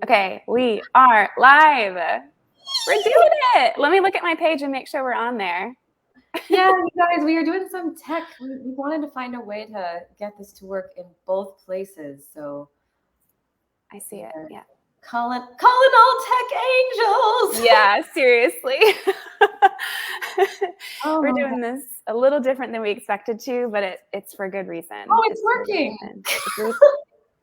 Okay, we are live. We're doing it. Let me look at my page and make sure we're on there. Yeah, you guys, we are doing some tech. We wanted to find a way to get this to work in both places. So I see it. Yeah. Calling all tech angels. Yeah, seriously. Oh, we're doing this a little different than we expected to, but it's for good reason. Oh, it's working.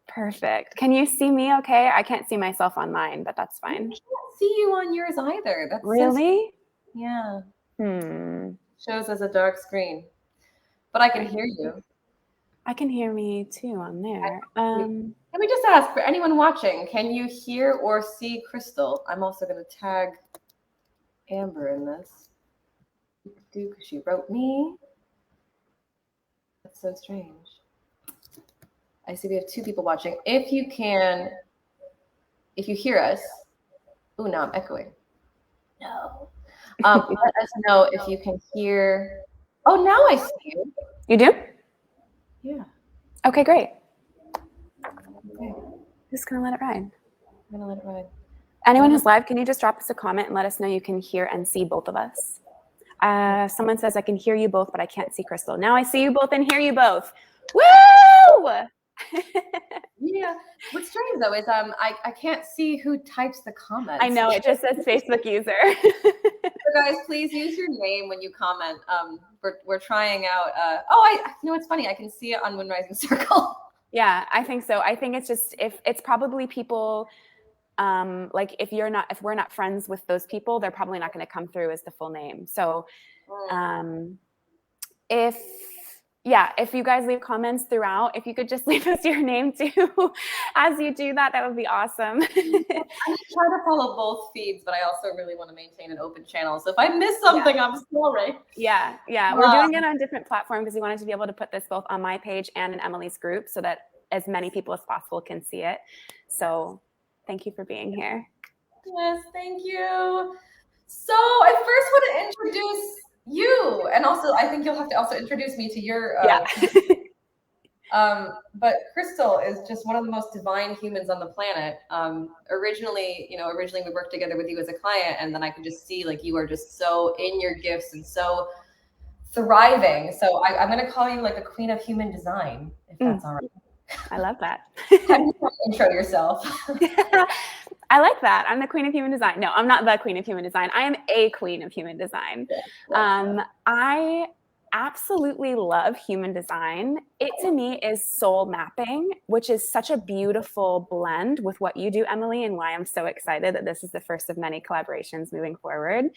Perfect. Can you see me okay? I can't see myself on mine, but that's fine. I can't see you on yours either. That's really? Yeah. Shows as a dark screen. But I can hear you. I can hear me too on there. Let me just ask for anyone watching, can you hear or see Krystal? I'm also going to tag Amber in this. Because she wrote me. That's so strange. I see we have 2 people watching. If you hear us. Oh, now I'm echoing. No. Let us know if you can hear. Oh, now I see you. You do? Yeah. Okay, great. Okay. Just gonna let it ride. I'm gonna let it ride. Anyone who's live, can you just drop us a comment and let us know you can hear and see both of us? Someone says, I can hear you both, but I can't see Krystal. Now I see you both and hear you both. Woo! Yeah. What's strange though is I can't see who types the comments. I know, it just says Facebook user. So guys, please use your name when you comment. We're trying out. You know what's funny? I can see it on Wind Rising Circle. Yeah, I think so. I think it's just if it's probably people. Like if we're not friends with those people, they're probably not going to come through as the full name. So, if you guys leave comments throughout, if you could just leave us your name too, as you do that, that would be awesome. I try to follow both feeds, but I also really want to maintain an open channel. So if I miss something, I'm sorry. Yeah. We're doing it on different platforms because we wanted to be able to put this both on my page and in Emily's group so that as many people as possible can see it. So thank you for being here. Yes, thank you. So I first want to introduce you, and also I think you'll have to also introduce me to your. But Krystal is just one of the most divine humans on the planet. Originally we worked together with you as a client, and then I could just see like you are just so in your gifts and so thriving. So I'm going to call you like the queen of human design, if that's all right. I love that. How do you intro yourself? I like that. I'm the queen of human design. No, I'm not the queen of human design. I am a queen of human design. I absolutely love human design. It to me is soul mapping, which is such a beautiful blend with what you do, Emily, and why I'm so excited that this is the first of many collaborations moving forward.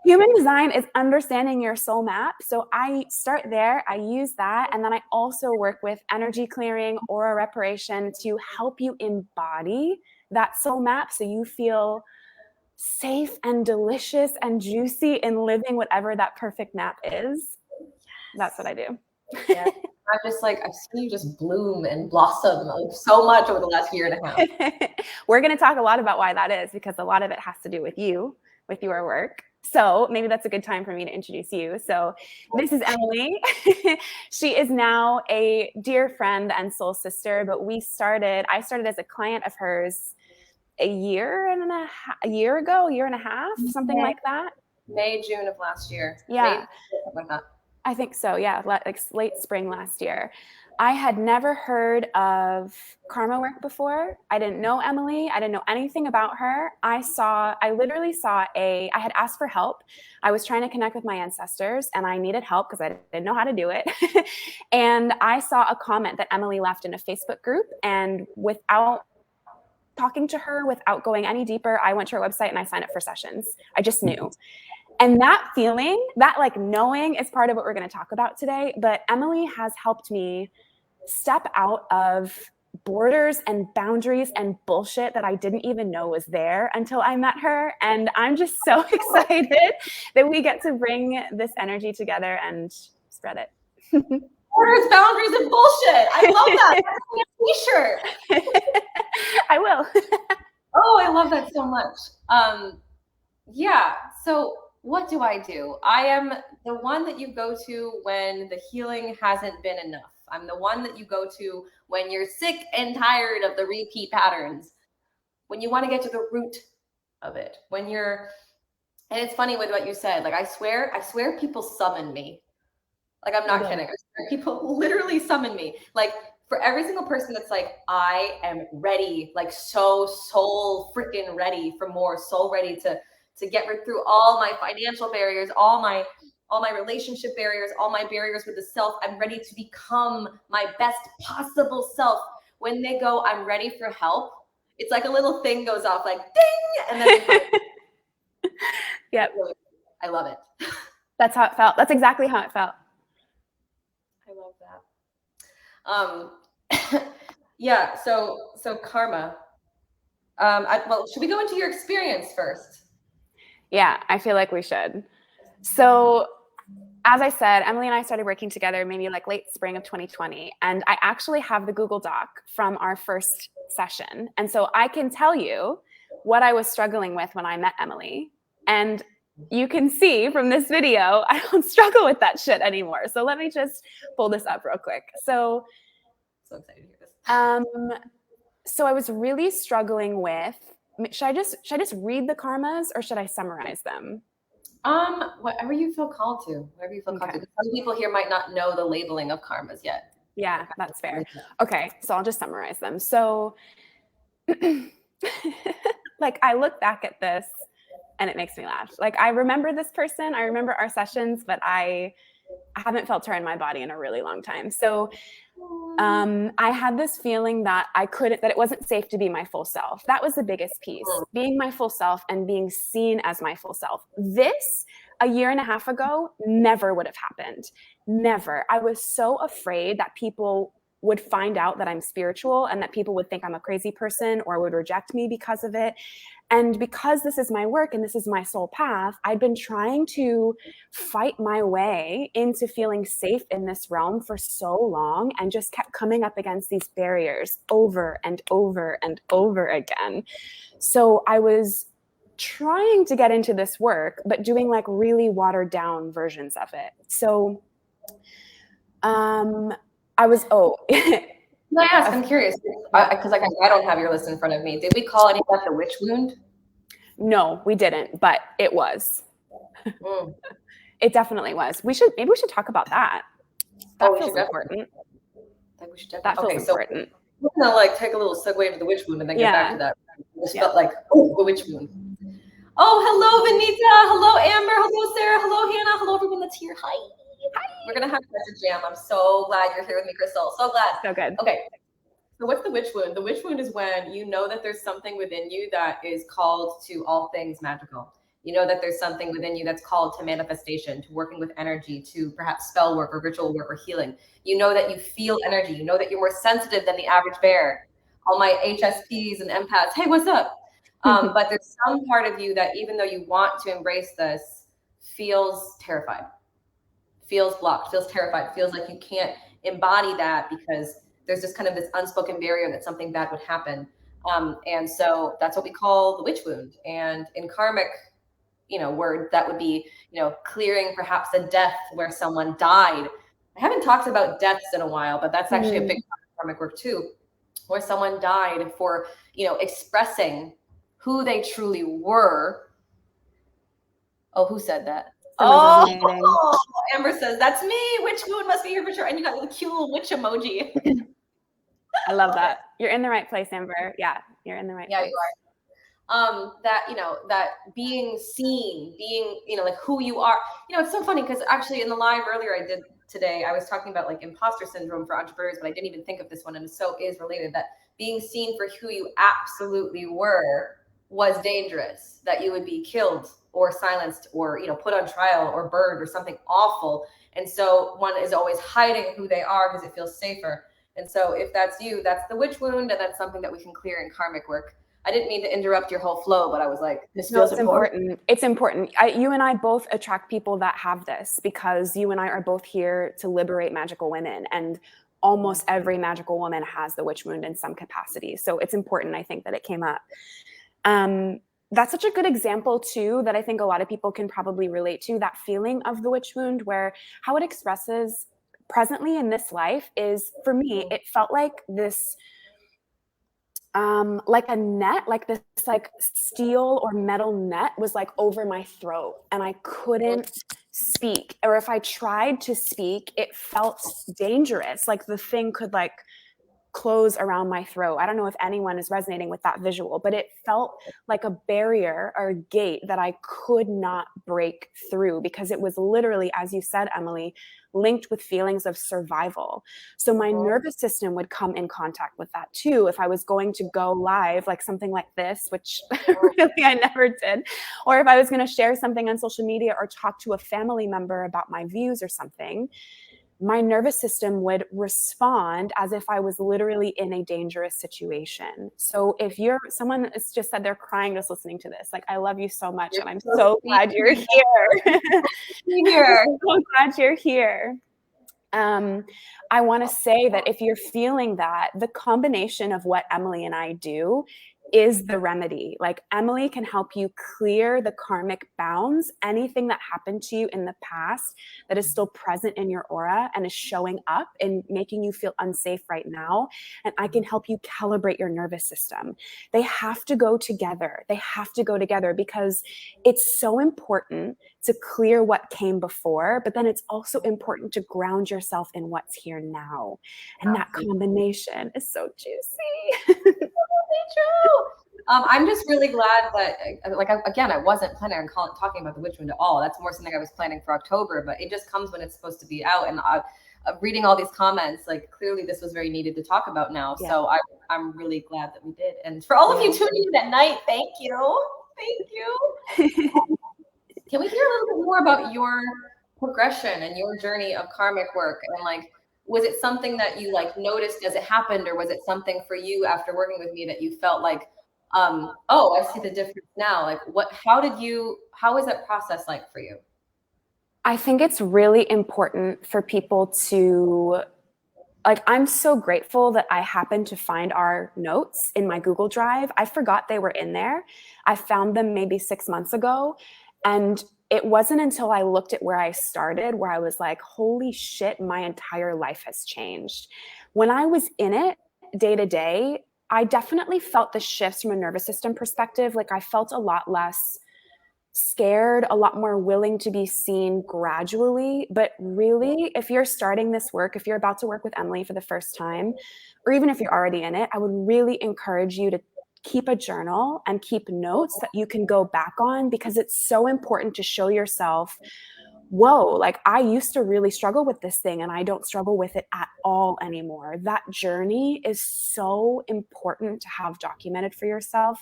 Human design is understanding your soul map. So I start there, I use that, and then I also work with energy clearing, aura reparation to help you embody that soul map so you feel safe and delicious and juicy in living whatever that perfect map is. That's what I do. Yeah. I'm just like, I've seen you just bloom and blossom so much over the last year and a half. We're going to talk a lot about why that is, because a lot of it has to do with you, with your work. So maybe that's a good time for me to introduce you. So this is Emily. She is now a dear friend and soul sister, but I started as a client of hers a year and a half, something like that. May, June of last year. Yeah. Something like that. I think so. Yeah. Like late spring last year. I had never heard of karma work before. I didn't know Emily. I didn't know anything about her. I had asked for help. I was trying to connect with my ancestors and I needed help because I didn't know how to do it. And I saw a comment that Emily left in a Facebook group, and without talking to her, without going any deeper, I went to her website and I signed up for sessions. I just knew. And that feeling, that like knowing is part of what we're going to talk about today. But Emily has helped me step out of borders and boundaries and bullshit that I didn't even know was there until I met her. And I'm just so excited that we get to bring this energy together and spread it. Borders, boundaries, and bullshit. I love that. That's a t-shirt. I will. Oh, I love that so much. Yeah. So what do? I am the one that you go to when the healing hasn't been enough. I'm the one that you go to when you're sick and tired of the repeat patterns, when you want to get to the root of it, when you're, and it's funny with what you said, like, I swear people summon me. Like, I'm not kidding. I swear people literally summon me. Like, for every single person that's like, I am ready, like so soul freaking ready for more, soul ready to get rid through all my financial barriers, all my relationship barriers, all my barriers with the self. I'm ready to become my best possible self. When they go, I'm ready for help, it's like a little thing goes off, like ding, and then they find Yep. I love it. That's how it felt. That's exactly how it felt. I love that. Yeah. So karma. Well, should we go into your experience first? Yeah, I feel like we should. So, as I said, Emily and I started working together maybe like late spring of 2020, and I actually have the Google Doc from our first session, and so I can tell you what I was struggling with when I met Emily, and you can see from this video, I don't struggle with that shit anymore. So let me just pull this up real quick. So excited to hear this. So I was really struggling with, should I just read the karmas or should I summarize them? Whatever you feel called to. Whatever you feel called to. Some people here might not know the labeling of karmas yet. Yeah, that's fair. Okay, so I'll just summarize them. So, like, I look back at this and it makes me laugh. Like, I remember this person, I remember our sessions, but I haven't felt her in my body in a really long time. So I had this feeling that that it wasn't safe to be my full self. That was the biggest piece, being my full self and being seen as my full self. This, a year and a half ago, never would have happened. Never. I was so afraid that people would find out that I'm spiritual and that people would think I'm a crazy person or would reject me because of it. And because this is my work and this is my soul path, I'd been trying to fight my way into feeling safe in this realm for so long and just kept coming up against these barriers over and over and over again. So I was trying to get into this work, but doing like really watered down versions of it. So I was, Can I ask? I'm curious because I don't have your list in front of me. Did we call any of that the witch wound? No, we didn't, but it was. It definitely was. Maybe we should talk about that. That feels important. We should definitely. That feels important. So we're gonna like take a little segue into the witch wound and then get back to that. I just felt like, oh, the witch wound. Oh, hello, Vanita. Hello, Amber. Hello, Sarah. Hello, Hannah. Hello, everyone that's here. Hi. We're gonna have such a jam. I'm so glad you're here with me, Krystal. So glad. So good. Okay. So what's the witch wound? The witch wound is when you know that there's something within you that is called to all things magical. You know that there's something within you that's called to manifestation, to working with energy, to perhaps spell work or ritual work or healing. You know that you feel energy. You know that you're more sensitive than the average bear. All my HSPs and empaths, hey, what's up? But there's some part of you that even though you want to embrace this, feels terrified, feels blocked, feels terrified, feels like you can't embody that because there's just kind of this unspoken barrier that something bad would happen. And so that's what we call the witch wound. And in karmic, word, that would be, clearing perhaps a death where someone died. I haven't talked about deaths in a while, but that's actually a big part of karmic work too, where someone died for, expressing who they truly were. Oh, who said that? Oh, Amber says, that's me. Witch wound must be here for sure. And you got the cute little witch emoji. I love that. You're in the right place, Amber. Yeah, you're in the right place. Yeah, you are. That being seen, being, like who you are. It's so funny because actually in the live earlier I did today, I was talking about like imposter syndrome for entrepreneurs, but I didn't even think of this one. And so is related, that being seen for who you absolutely were was dangerous, that you would be killed or silenced or, put on trial or burned or something awful. And so one is always hiding who they are because it feels safer. And so if that's you, that's the witch wound. And that's something that we can clear in karmic work. I didn't mean to interrupt your whole flow, but I was like, this feels important. It's important. You and I both attract people that have this because you and I are both here to liberate magical women. And almost every magical woman has the witch wound in some capacity. So it's important, I think, that it came up. That's such a good example too, that I think a lot of people can probably relate to, that feeling of the witch wound, where how it expresses presently in this life is, for me, it felt like this, like a net, like this like steel or metal net was like over my throat, and I couldn't speak. Or if I tried to speak, it felt dangerous. Like the thing could like close around my throat. I don't know if anyone is resonating with that visual, but it felt like a barrier or a gate that I could not break through, because it was literally, as you said, Emily, linked with feelings of survival. So my nervous system would come in contact with that too. If I was going to go live, like something like this, which really I never did, or if I was going to share something on social media or talk to a family member about my views or something, my nervous system would respond as if I was literally in a dangerous situation. So if someone has just said they're crying just listening to this, like, I love you so much. And I'm so glad you're here. I'm so glad you're here. I want to say that if you're feeling that, the combination of what Emily and I do is the remedy. Like, Emily can help you clear the karmic bounds, anything that happened to you in the past that is still present in your aura and is showing up and making you feel unsafe right now. And I can help you calibrate your nervous system. They have to go together. They have to go together, because it's so important to clear what came before, but then it's also important to ground yourself in what's here now. And that combination is so juicy. True. I'm just really glad that, again, I wasn't planning on talking about the witch wound at all. That's more something I was planning for October, but it just comes when it's supposed to be out. And reading all these comments, like, clearly this was very needed to talk about now. Yeah. So I'm really glad that we did. And for all of you tuning in at night, thank you. Thank you. Can we hear a little bit more about your progression and your journey of karmic work? And like, was it something that you like noticed as it happened, or was it something for you after working with me that you felt like, oh, I see the difference now? Like, how was that process like for you? I think it's really important for people to, like, I'm so grateful that I happened to find our notes in my Google Drive. I forgot they were in there. I found them maybe 6 months ago. And it wasn't until I looked at where I started where I was like, holy shit, my entire life has changed. When I was in it day to day, I definitely felt the shifts from a nervous system perspective. Like, I felt a lot less scared, a lot more willing to be seen gradually. But really, if you're starting this work, if you're about to work with Emily for the first time, or even if you're already in it, I would really encourage you to keep a journal and keep notes that you can go back on, because it's so important to show yourself, whoa, like, I used to really struggle with this thing and I don't struggle with it at all anymore. That journey is so important to have documented for yourself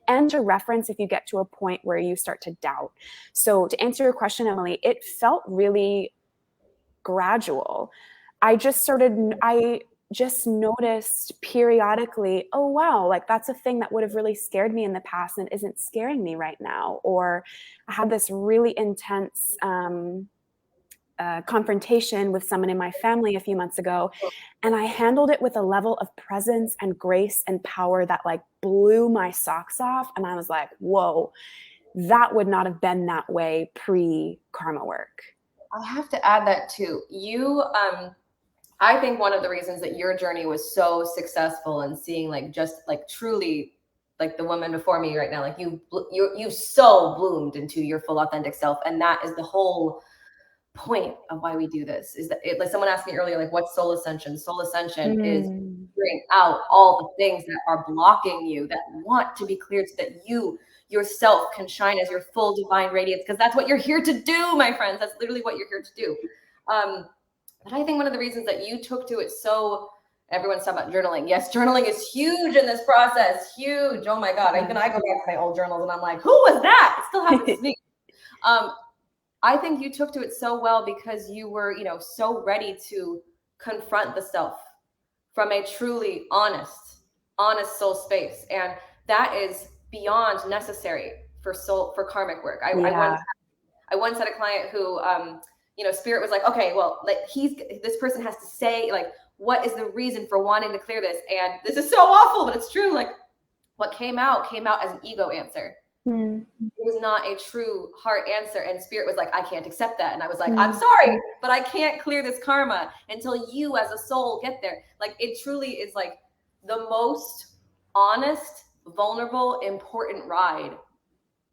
and to reference if you get to a point where you start to doubt. So to answer your question, Emily, it felt really gradual. I just noticed periodically, oh, wow, like, that's a thing that would have really scared me in the past and isn't scaring me right now. Or I had this really intense confrontation with someone in my family a few months ago, and I handled it with a level of presence and grace and power that like blew my socks off. And I was like, whoa, that would not have been that way pre-karma work. I have to add that too. I think one of the reasons that your journey was so successful and seeing like just like truly like the woman before me right now, like you so bloomed into your full authentic self. And that is the whole point of why we do this, is that like someone asked me earlier, like, what's soul ascension? Soul ascension is figuring out all the things that are blocking you, that want to be cleared, so that you yourself can shine as your full divine radiance, because that's what you're here to do, my friends. That's literally what you're here to do. But I think one of the reasons that you took to it so, everyone's talking about journaling. Yes, journaling is huge in this process. Huge. Oh my God. Even I go back to my old journals and I'm like, who was that? It still happens to me. I think you took to it so well because you were, so ready to confront the self from a truly honest soul space. And that is beyond necessary for karmic work. I once had a client who, spirit was like, okay, well, like this person has to say, like, what is the reason for wanting to clear this? And this is so awful, but it's true. Like, what came out as an ego answer. It was not a true heart answer. And spirit was like, I can't accept that. And I was like, I'm sorry, but I can't clear this karma until you as a soul get there. Like, it truly is like the most honest, vulnerable, important ride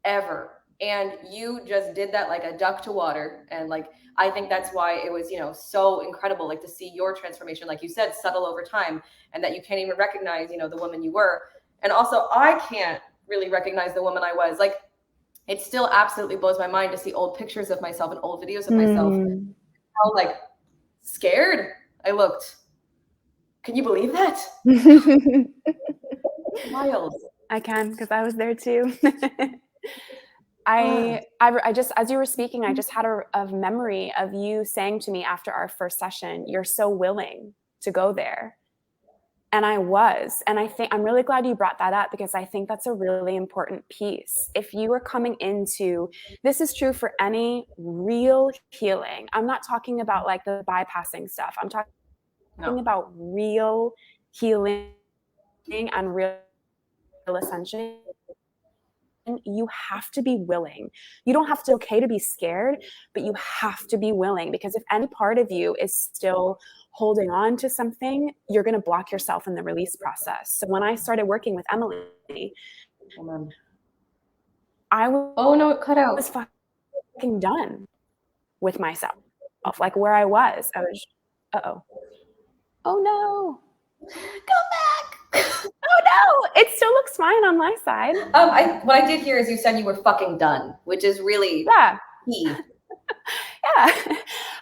ever. And you just did that like a duck to water. And like, I think that's why it was, so incredible, like to see your transformation, like you said, subtle over time, and that you can't even recognize, the woman you were. And also, I can't really recognize the woman I was. Like, it still absolutely blows my mind to see old pictures of myself and old videos of myself. How like scared I looked. Can you believe that? Wild. I can, because I was there too. I just, as you were speaking, I just had a memory of you saying to me after our first session, you're so willing to go there. And I was. And I'm really glad you brought that up, because I think that's a really important piece. If you are coming into, this is true for any real healing. I'm not talking about like the bypassing stuff. I'm talking about real healing and real ascension. You have to be willing. You don't have to okay to be scared, but you have to be willing, because if any part of you is still holding on to something, you're going to block yourself in the release process. So when I started working with Emily, I was fucking done with myself, like where I was. I was, oh no, go back. Oh no, it still looks fine on my side. What I did hear is you said you were fucking done, which is really key. Yeah.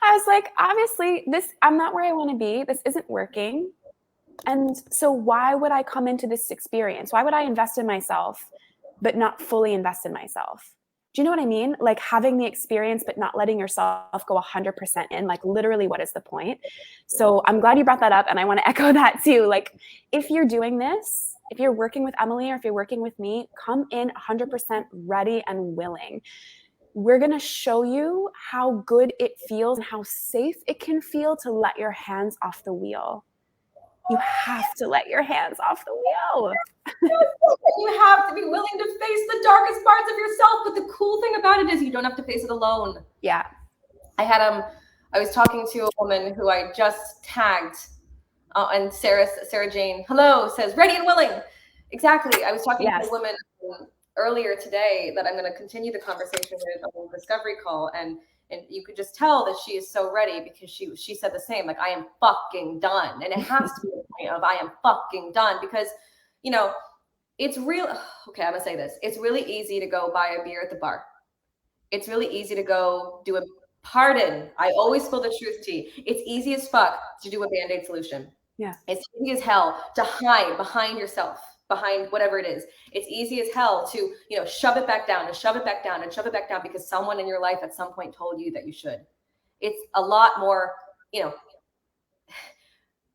I was like, obviously I'm not where I want to be. This isn't working. And so why would I come into this experience? Why would I invest in myself, but not fully invest in myself? Do you know what I mean? Like having the experience, but not letting yourself go 100% in, like literally what is the point? So I'm glad you brought that up. And I want to echo that too. Like if you're doing this, if you're working with Emily or if you're working with me, come in 100% ready and willing. We're going to show you how good it feels and how safe it can feel to let your hands off the wheel. You have to let your hands off the wheel. You have to be willing to face the darkest parts of yourself. But the cool thing about it is you don't have to face it alone. Yeah. I was talking to a woman who I just tagged, and Sarah Jane, hello, says ready and willing. Exactly. I was talking to a woman earlier today that I'm going to continue the conversation with on the discovery call, and you could just tell that she is so ready, because she said the same, like I am fucking done. And it has to be the point of I am fucking done, because it's real. Okay, I'm gonna say this. It's really easy to go buy a beer at the bar. It's really easy to go do a pardon. I always spill the truth tea. It's easy as fuck to do a Band-Aid solution. Yeah. It's easy as hell to hide behind yourself, behind whatever it is. It's easy as hell to, shove it back down and shove it back down and shove it back down because someone in your life at some point told you that you should. It's a lot more,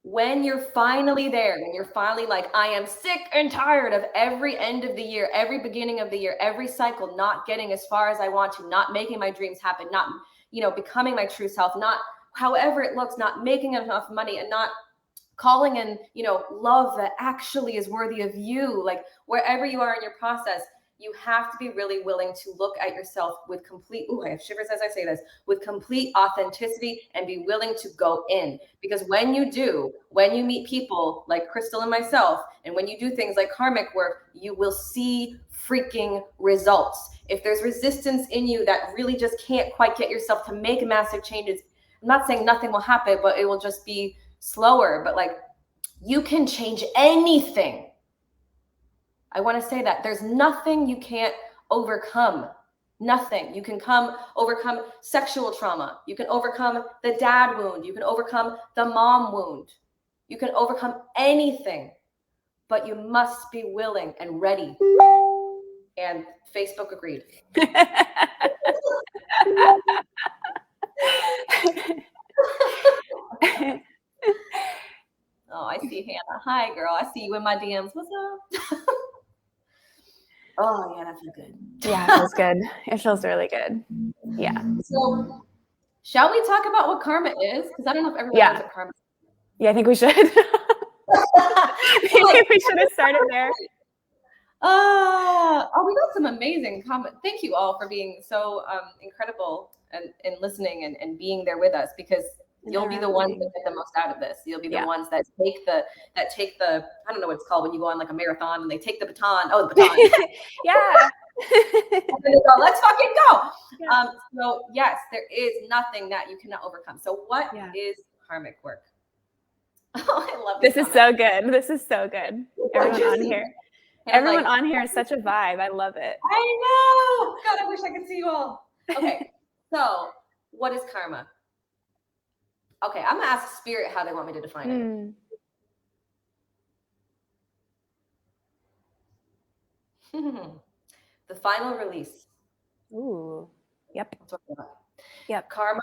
when you're finally there, when you're finally like, I am sick and tired of every end of the year, every beginning of the year, every cycle, not getting as far as I want to, not making my dreams happen, not, becoming my true self, not however it looks, not making enough money, and not calling in, love that actually is worthy of you. Like wherever you are in your process, you have to be really willing to look at yourself with complete, I have shivers as I say this, with complete authenticity, and be willing to go in. Because when you meet people like Krystal and myself, and when you do things like karmic work, you will see freaking results. If there's resistance in you that really just can't quite get yourself to make massive changes, I'm not saying nothing will happen, but it will just be slower. But like, you can change anything. I want to say that there's nothing you can't overcome. Nothing. You can overcome sexual trauma. You can overcome the dad wound. You can overcome the mom wound. You can overcome anything, but you must be willing and ready. And Facebook agreed. Oh, I see Hannah. Hi, girl. I see you in my DMs. What's up? Oh, yeah, that feels good. Yeah, it feels good. It feels really good. Yeah. So, shall we talk about what karma is? Because I don't know if everyone knows what karma is. Yeah, I think we should. Maybe we should have started there. Oh, we got some amazing comments. Thank you all for being so incredible and listening and being there with us, because you'll be the ones that get the most out of this. You'll be the ones that take the I don't know what it's called when you go on like a marathon and they take the baton. Oh, the baton. Yeah. And then they go, let's fucking go. Yeah. So yes, there is nothing that you cannot overcome. So what is karmic work? Oh, I love this. Is so good. This is so good. Everyone on here. Everyone like, on here is such a vibe. I love it. I know. God, I wish I could see you all. Okay. So what is karma? Okay, I'm gonna ask spirit how they want me to define it. The final release. Ooh. Yep. That's what I'm about. Yep. Karma.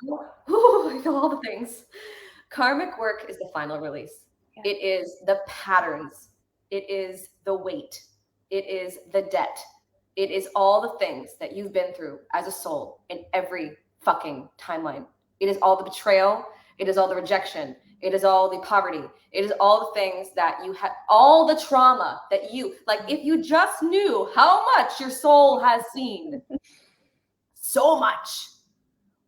Ooh, I know all the things. Karmic work is the final release. Yep. It is the patterns. It is the weight. It is the debt. It is all the things that you've been through as a soul in every fucking timeline. It is all the betrayal. It is all the rejection. It is all the poverty. It is all the things that you had, all the trauma that you, like, if you just knew how much your soul has seen, so much.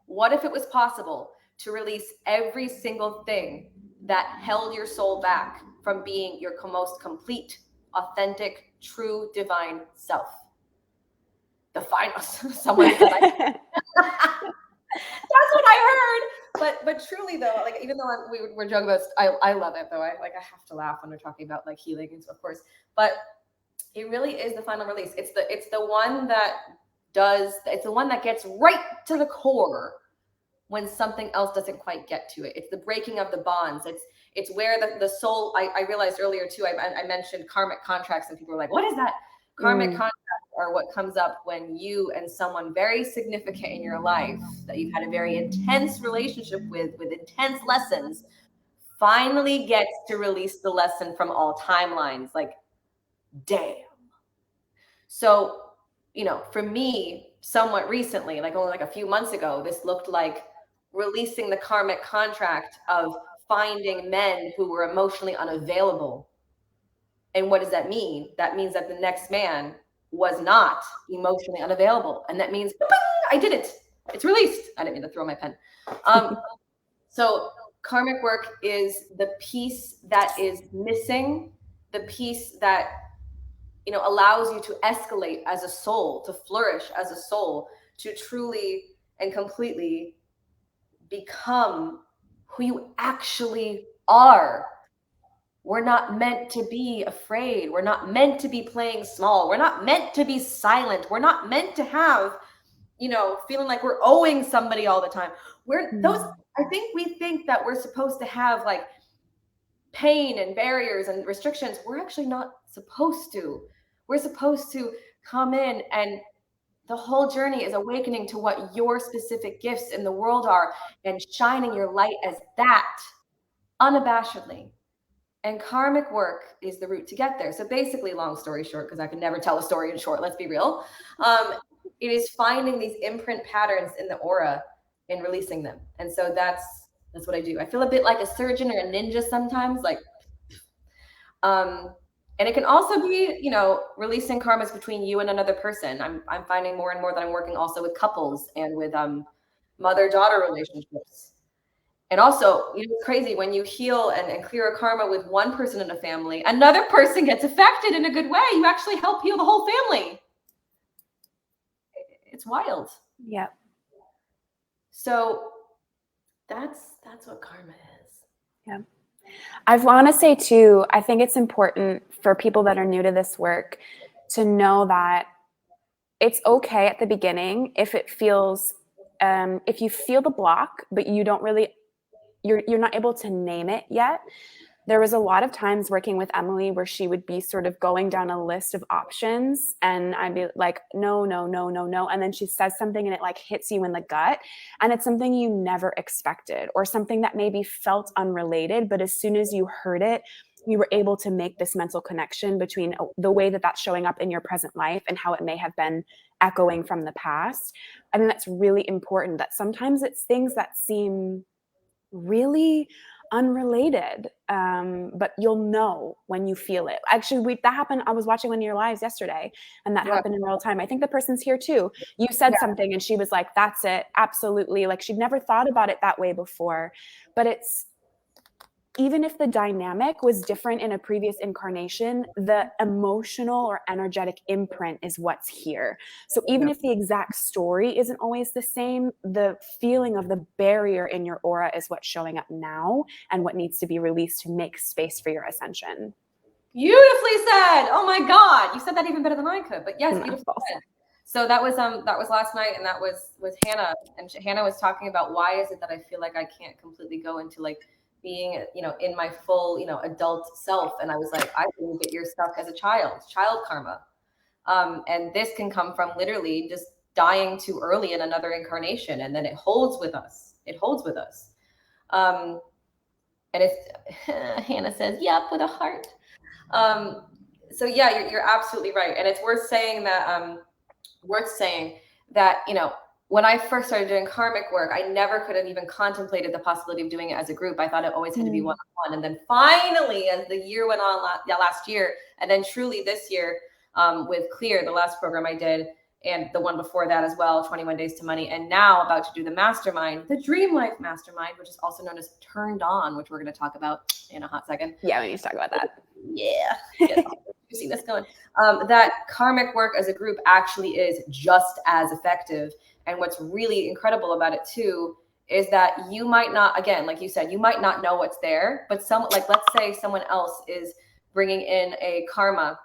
What if it was possible to release every single thing that held your soul back from being your most complete, authentic, true, divine self? The final, someone said, that's what I heard. But truly though, like, even though we're joking about, I love it though. I have to laugh when we're talking about like healing and so, of course, but it really is the final release. It's the one that it's the one that gets right to the core when something else doesn't quite get to it. It's the breaking of the bonds. It's where the soul, I realized earlier too, I mentioned karmic contracts and people were like, what is that? Karmic contracts are what comes up when you and someone very significant in your life that you've had a very intense relationship with intense lessons, finally gets to release the lesson from all timelines. Like, damn. So, you know, for me, somewhat recently, like only like a few months ago, this looked like releasing the karmic contract of finding men who were emotionally unavailable. And what does that mean? That means that the next man was not emotionally unavailable. And that means, I did it. It's released. I didn't mean to throw my pen. So karmic work is the piece that is missing, the piece that, you know, allows you to escalate as a soul, to flourish as a soul, to truly and completely become who you actually are. We're not meant to be afraid. We're not meant to be playing small. We're not meant to be silent. We're not meant to have, you know, feeling like we're owing somebody all the time. I think we think that we're supposed to have like pain and barriers and restrictions. We're actually not supposed to. We're supposed to come in, and the whole journey is awakening to what your specific gifts in the world are and shining your light as that unabashedly. And karmic work is the route to get there. So basically, long story short, because I can never tell a story in short, let's be real. It is finding these imprint patterns in the aura and releasing them. And so that's what I do. I feel a bit like a surgeon or a ninja sometimes, like, and it can also be, you know, releasing karmas between you and another person. I'm finding more and more that I'm working also with couples and with mother-daughter relationships. And also, you know, it's crazy when you heal and clear a karma with one person in a family, another person gets affected in a good way. You actually help heal the whole family. It's wild. Yeah. So that's what karma is. Yeah. I want to say too, I think it's important for people that are new to this work to know that it's okay at the beginning if it feels, if you feel the block, but you don't really, you're not able to name it yet. There was a lot of times working with Emily where she would be sort of going down a list of options and I'd be like, no. And then she says something and it like hits you in the gut. And it's something you never expected or something that maybe felt unrelated. But as soon as you heard it, you were able to make this mental connection between the way that that's showing up in your present life and how it may have been echoing from the past. I mean, that's really important, that sometimes it's things that seem really unrelated, but you'll know when you feel it. Actually, that happened. I was watching one of your lives yesterday, and that happened in real time. I think the person's here too. You said something, and she was like, "That's it, absolutely." Like she'd never thought about it that way before, but it's, even if the dynamic was different in a previous incarnation, the emotional or energetic imprint is what's here. So even if the exact story isn't always the same, the feeling of the barrier in your aura is what's showing up now and what needs to be released to make space for your ascension. Beautifully said. Oh my God. You said that even better than I could, but yes, beautifully said. So that was last night, and that was Hannah, and Hannah was talking about why is it that I feel like I can't completely go into like being, in my full, adult self. And I was like, I believe that you're stuck as a child karma. And this can come from literally just dying too early in another incarnation. And then it holds with us. And it's, Hannah says, yep, with a heart. So yeah, you're absolutely right. And it's worth saying that, when I first started doing karmic work, I never could have even contemplated the possibility of doing it as a group. I thought it always had to be one-on-one. And then finally, as the year went on last year, and then truly this year with Clear, the last program I did, and the one before that as well, 21 Days to Money, and now about to do the mastermind, the Dream Life Mastermind, which is also known as Turned On, which we're going to talk about in a hot second. Yeah, we need to talk about that. Yeah. You see this going. That karmic work as a group actually is just as effective. And what's really incredible about it too is that you might not, again, like you said, you might not know what's there, but let's say someone else is bringing in a karma.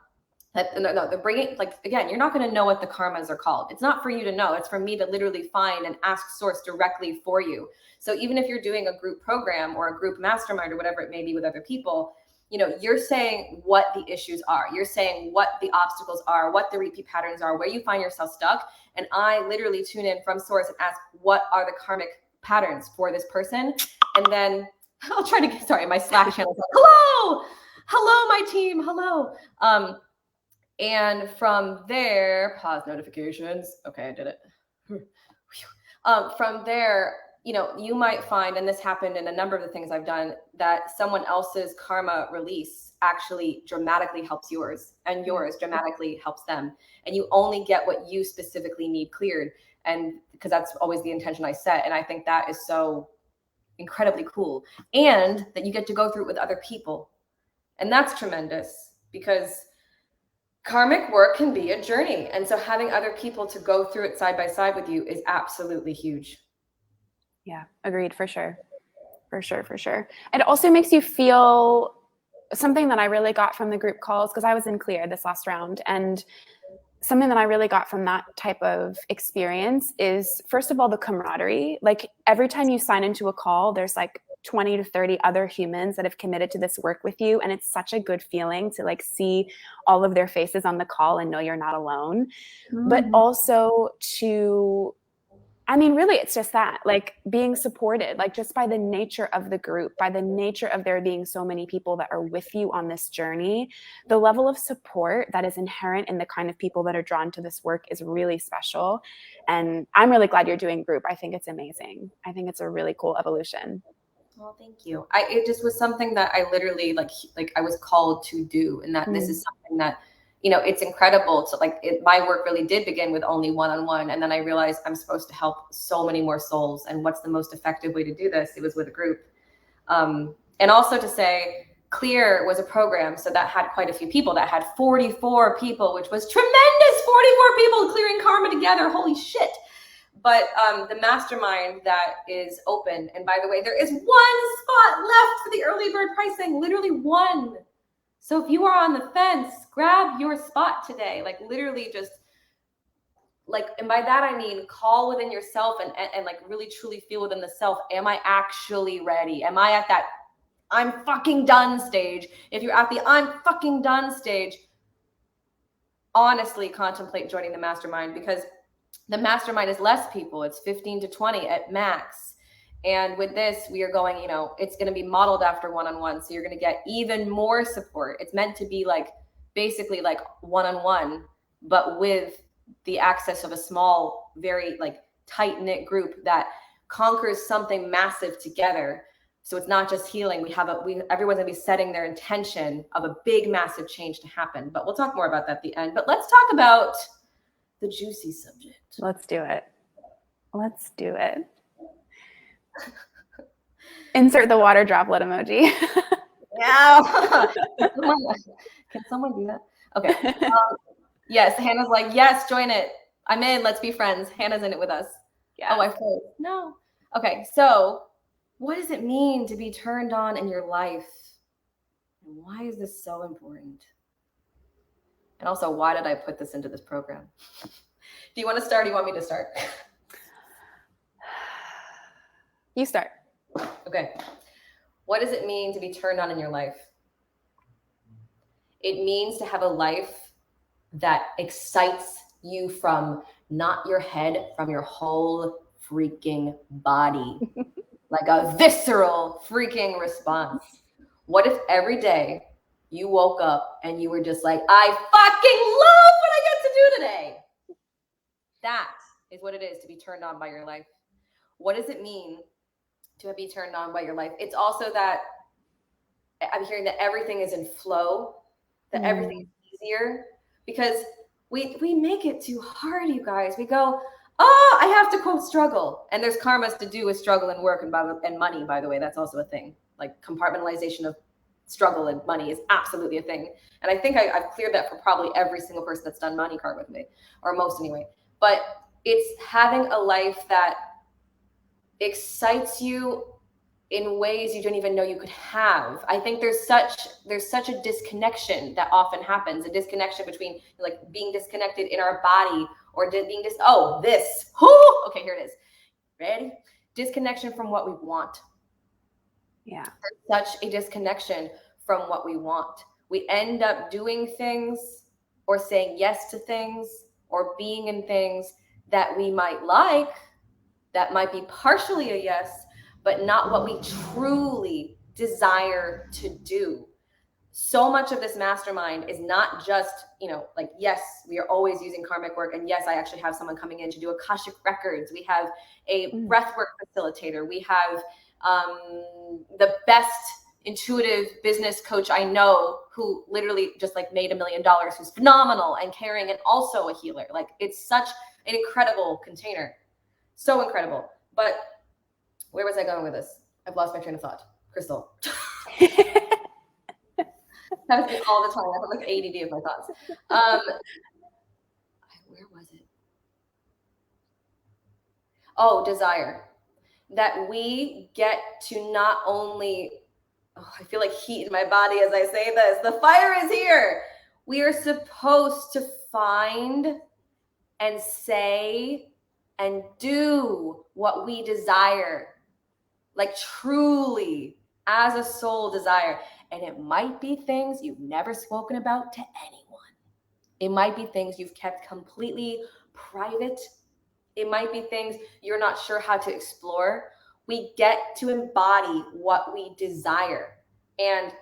They're bringing, again, you're not going to know what the karmas are called. It's not for you to know. It's for me to literally find and ask source directly for you. So even if you're doing a group program or a group mastermind or whatever it may be with other people, you're saying what the issues are. You're saying what the obstacles are, what the repeat patterns are, where you find yourself stuck. And I literally tune in from source and ask, what are the karmic patterns for this person? And then I'll try to get, sorry, my Slack channel. Hello, my team. Hello. And from there, pause notifications. Okay, I did it. From there, you might find, and this happened in a number of the things I've done, that someone else's karma release actually dramatically helps yours, and yours dramatically helps them. And you only get what you specifically need cleared. And because that's always the intention I set. And I think that is so incredibly cool. And that you get to go through it with other people. And that's tremendous, because karmic work can be a journey. And so having other people to go through it side by side with you is absolutely huge. Yeah, agreed, for sure. It also makes you feel something that I really got from the group calls, because I was in Clear this last round, and something that I really got from that type of experience is, first of all, the camaraderie. Like every time you sign into a call, there's like 20 to 30 other humans that have committed to this work with you. And it's such a good feeling to like see all of their faces on the call and know you're not alone. But also to, really, it's just that, like being supported, like just by the nature of the group, by the nature of there being so many people that are with you on this journey, the level of support that is inherent in the kind of people that are drawn to this work is really special. And I'm really glad you're doing group. I think it's amazing. I think it's a really cool evolution. Well, thank you. It just was something that I literally like I was called to do, and that this is something that, it's incredible to my work really did begin with only one-on-one. And then I realized I'm supposed to help so many more souls. And what's the most effective way to do this? It was with a group. And also to say, Clear was a program, so that had quite a few people. That had 44 people, which was tremendous. 44 people clearing karma together. Holy shit. But the mastermind that is open, and by the way, there is one spot left for the early bird pricing, literally one. So if you are on the fence, grab your spot today. Like literally just and by that I mean call within yourself and like really truly feel within the self, am I actually ready? Am I at that I'm fucking done stage? If you're at the I'm fucking done stage, honestly contemplate joining the mastermind, because the mastermind is less people. It's 15 to 20 at max. And with this, we are going, it's going to be modeled after one-on-one. So you're going to get even more support. It's meant to be basically like one-on-one, but with the access of a small, very tight-knit group that conquers something massive together. So it's not just healing. Everyone's gonna be setting their intention of a big, massive change to happen. But we'll talk more about that at the end. But let's talk about the juicy subject. Let's do it. Let's do it. Insert the water droplet emoji. Yeah. Can someone do that? Okay. Yes, Hannah's like, yes, join it. I'm in. Let's be friends. Hannah's in it with us. Yeah. Oh, I froze. No. Okay, so what does it mean to be turned on in your life? And why is this so important? And also, why did I put this into this program? Do you want to start or do you want me to start? You start. Okay. What does it mean to be turned on in your life? It means to have a life that excites you from not your head, from your whole freaking body. Like a visceral freaking response. What if every day you woke up and you were just like, I fucking love what I get to do today? That is what it is to be turned on by your life. What does it mean to be turned on by your life? It's also that I'm hearing that everything is in flow, that everything is easier, because we make it too hard, you guys. We go, oh, I have to quote struggle. And there's karmas to do with struggle and work and money, by the way. That's also a thing. Like compartmentalization of struggle and money is absolutely a thing. And I think I've cleared that for probably every single person that's done money card with me, or most anyway. But it's having a life that excites you in ways you don't even know you could have. I think there's such a disconnection that often happens, a disconnection between like being disconnected in our body or being okay, here it is. Ready? Disconnection from what we want. Yeah. There's such a disconnection from what we want. We end up doing things or saying yes to things or being in things that we might like, that might be partially a yes, but not what we truly desire to do. So much of this mastermind is not just, like, yes, we are always using karmic work. And yes, I actually have someone coming in to do Akashic records. We have a breathwork facilitator. We have the best intuitive business coach I know, who literally just like made $1 million, who's phenomenal and caring and also a healer. Like, it's such an incredible container. So incredible. But where was I going with this? I've lost my train of thought. Krystal. That was all the time. I have like ADD of my thoughts. Where was it? Oh, desire. That we get to not only, I feel like heat in my body as I say this. The fire is here. We are supposed to find and say and do what we desire. Like truly, as a soul desire. And it might be things you've never spoken about to anyone. It might be things you've kept completely private. It might be things you're not sure how to explore. We get to embody what we desire. And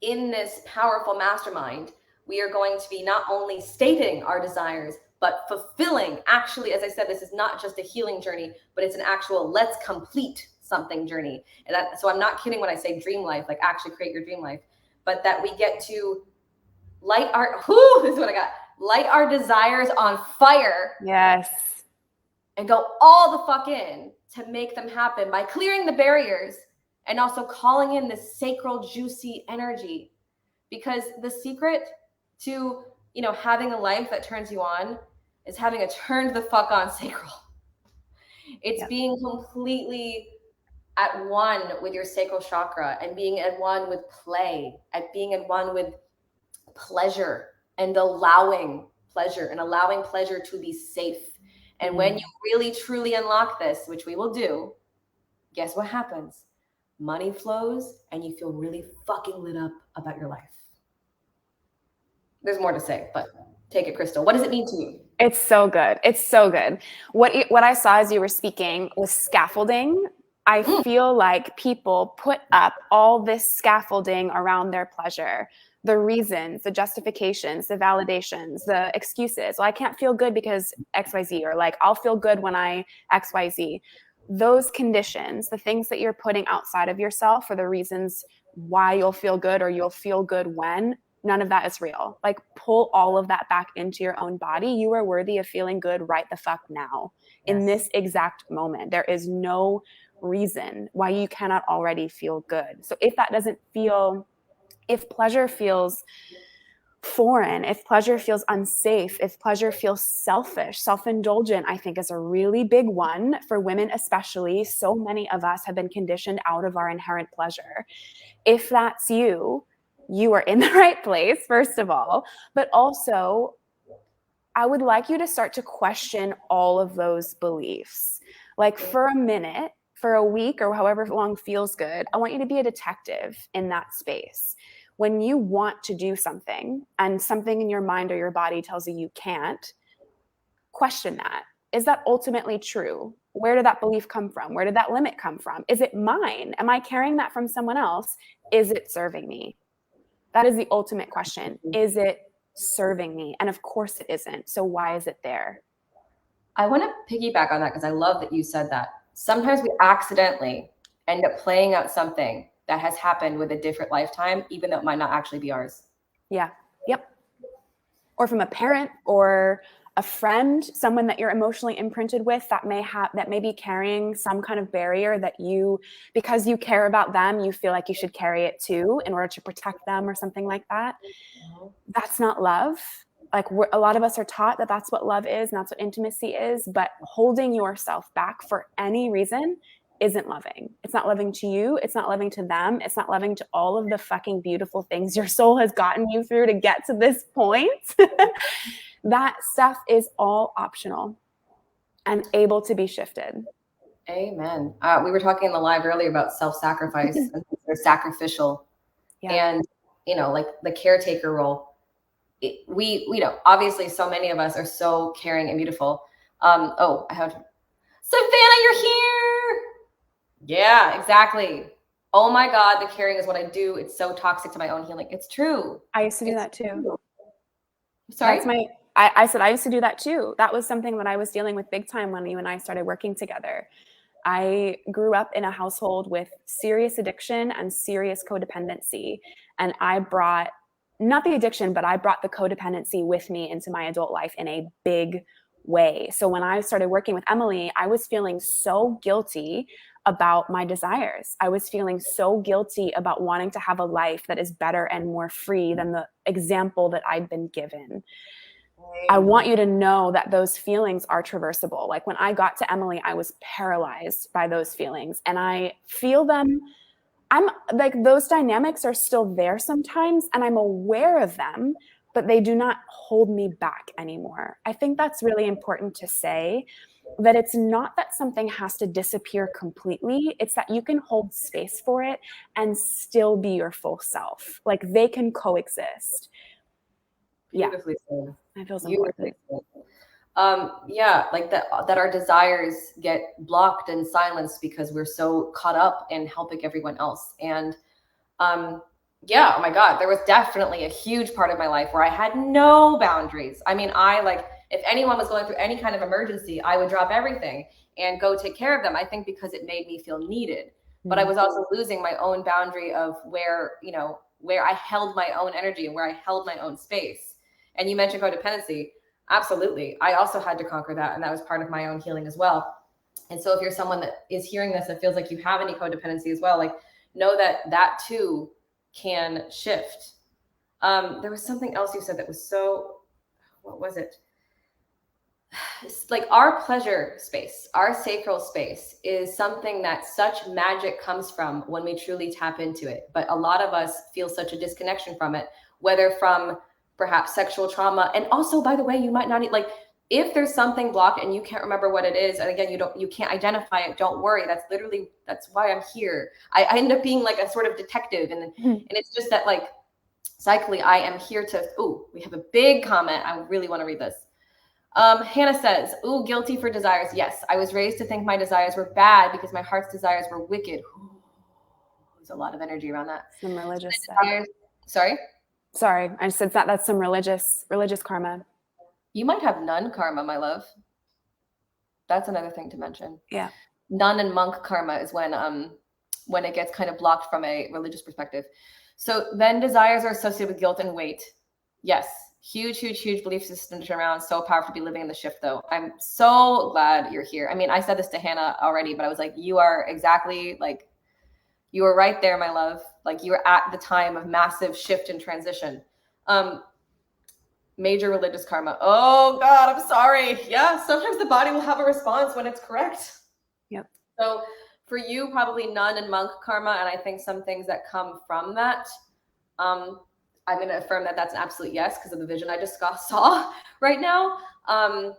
in this powerful mastermind, we are going to be not only stating our desires, but fulfilling. Actually, as I said, this is not just a healing journey, but it's an actual let's complete something journey. And so I'm not kidding when I say dream life, like actually create your dream life, but that we get to light our desires on fire. Yes. And go all the fuck in to make them happen by clearing the barriers and also calling in the sacral, juicy energy. Because the secret to, having a life that turns you on is having a turned the fuck on sacral. It's being completely at one with your sacral chakra and being at one with play, at being at one with pleasure and allowing pleasure to be safe. And when you really truly unlock this, which we will do, guess what happens? Money flows and you feel really fucking lit up about your life. There's more to say, but take it, Krystal. What does it mean to you? It's so good. It's so good. What I saw as you were speaking was scaffolding. I feel like people put up all this scaffolding around their pleasure, the reasons, the justifications, the validations, the excuses. Well, I can't feel good because XYZ, or like, I'll feel good when I XYZ. those conditions, the things that you're putting outside of yourself for the reasons why you'll feel good or you'll feel good when, none of that is real. Like, pull all of that back into your own body. You are worthy of feeling good right the fuck now, in this exact moment. There is no reason why you cannot already feel good. So if that doesn't feel, if pleasure feels foreign, if pleasure feels unsafe, if pleasure feels selfish, self-indulgent, I think is a really big one for women, especially. So many of us have been conditioned out of our inherent pleasure. If that's you, you are in the right place, first of all, but also I would like you to start to question all of those beliefs. Like, for a minute, for a week, or however long feels good, I want you to be a detective in that space. When you want to do something and something in your mind or your body tells you you can't, question that. Is that ultimately true? Where did that belief come from? Where did that limit come from? Is it mine? Am I carrying that from someone else? Is it serving me? That is the ultimate question. Is it serving me? And of course it isn't. So why is it there? I want to piggyback on that because I love that you said that. Sometimes we accidentally end up playing out something that has happened with a different lifetime, even though it might not actually be ours. Yeah. Yep. Or from a parent or a friend, someone that you're emotionally imprinted with that may be carrying some kind of barrier that you, because you care about them, you feel like you should carry it too in order to protect them or something like that. That's not love. Like, a lot of us are taught that that's what love is and that's what intimacy is, but holding yourself back for any reason isn't loving. It's not loving to you. It's not loving to them. It's not loving to all of the fucking beautiful things your soul has gotten you through to get to this point. That stuff is all optional and able to be shifted. Amen. We were talking in the live earlier about self-sacrifice and they're sacrificial. And, like the caretaker role. Obviously so many of us are so caring and beautiful. I have Savannah, you're here. Yeah, exactly. Oh my God, the caring is what I do. It's so toxic to my own healing. It's true. I used to do that too. True. Sorry? I said I used to do that too. That was something that I was dealing with big time when you and I started working together. I grew up in a household with serious addiction and serious codependency. And I brought, not the addiction, but I brought the codependency with me into my adult life in a big way. So when I started working with Emily, I was feeling so guilty about my desires. I was feeling so guilty about wanting to have a life that is better and more free than the example that I'd been given. I want you to know that those feelings are traversable. Like, when I got to Emily, I was paralyzed by those feelings and I feel them. I'm like, those dynamics are still there sometimes and I'm aware of them, but they do not hold me back anymore. I think that's really important to say, that it's not that something has to disappear completely. It's that you can hold space for it and still be your full self. Like, they can coexist. Beautifully said. That feels important. Like that our desires get blocked and silenced because we're so caught up in helping everyone else. And oh my God, there was definitely a huge part of my life where I had no boundaries. I mean, if anyone was going through any kind of emergency, I would drop everything and go take care of them. I think because it made me feel needed, but I was also losing my own boundary of where I held my own energy and where I held my own space. And you mentioned codependency. Absolutely. I also had to conquer that. And that was part of my own healing as well. And so if you're someone that is hearing this that feels like you have any codependency as well, like, know that too can shift. There was something else you said that was what was it? It's like our pleasure space, our sacral space is something that such magic comes from when we truly tap into it. But a lot of us feel such a disconnection from it, whether from perhaps sexual trauma. And also, by the way, you might not if there's something blocked and you can't remember what it is, and again, you can't identify it, don't worry. That's why I'm here. I end up being like a sort of detective. And it's just that, like, cyclically, I am here to, we have a big comment. I really want to read this. Hannah says, guilty for desires. Yes, I was raised to think my desires were bad because my heart's desires were wicked. There's a lot of energy around that. Some religious stuff. Sorry, I said that's some religious karma. You might have none karma, my love. That's another thing to mention. Yeah. nun and monk karma is when it gets kind of blocked from a religious perspective. So then desires are associated with guilt and weight. Yes. Huge belief system to turn around. So powerful to be living in the shift, though. I'm so glad you're here. I mean, I said this to Hannah already, but I was like, you are exactly like, you were right there, my love. Like, you were at the time of massive shift and transition. Major religious karma. Oh God, I'm sorry. Yeah, sometimes the body will have a response when it's correct. Yep. So for you, probably nun and monk karma, and I think some things that come from that. I'm going to affirm that that's an absolute yes because of the vision I just saw right now. And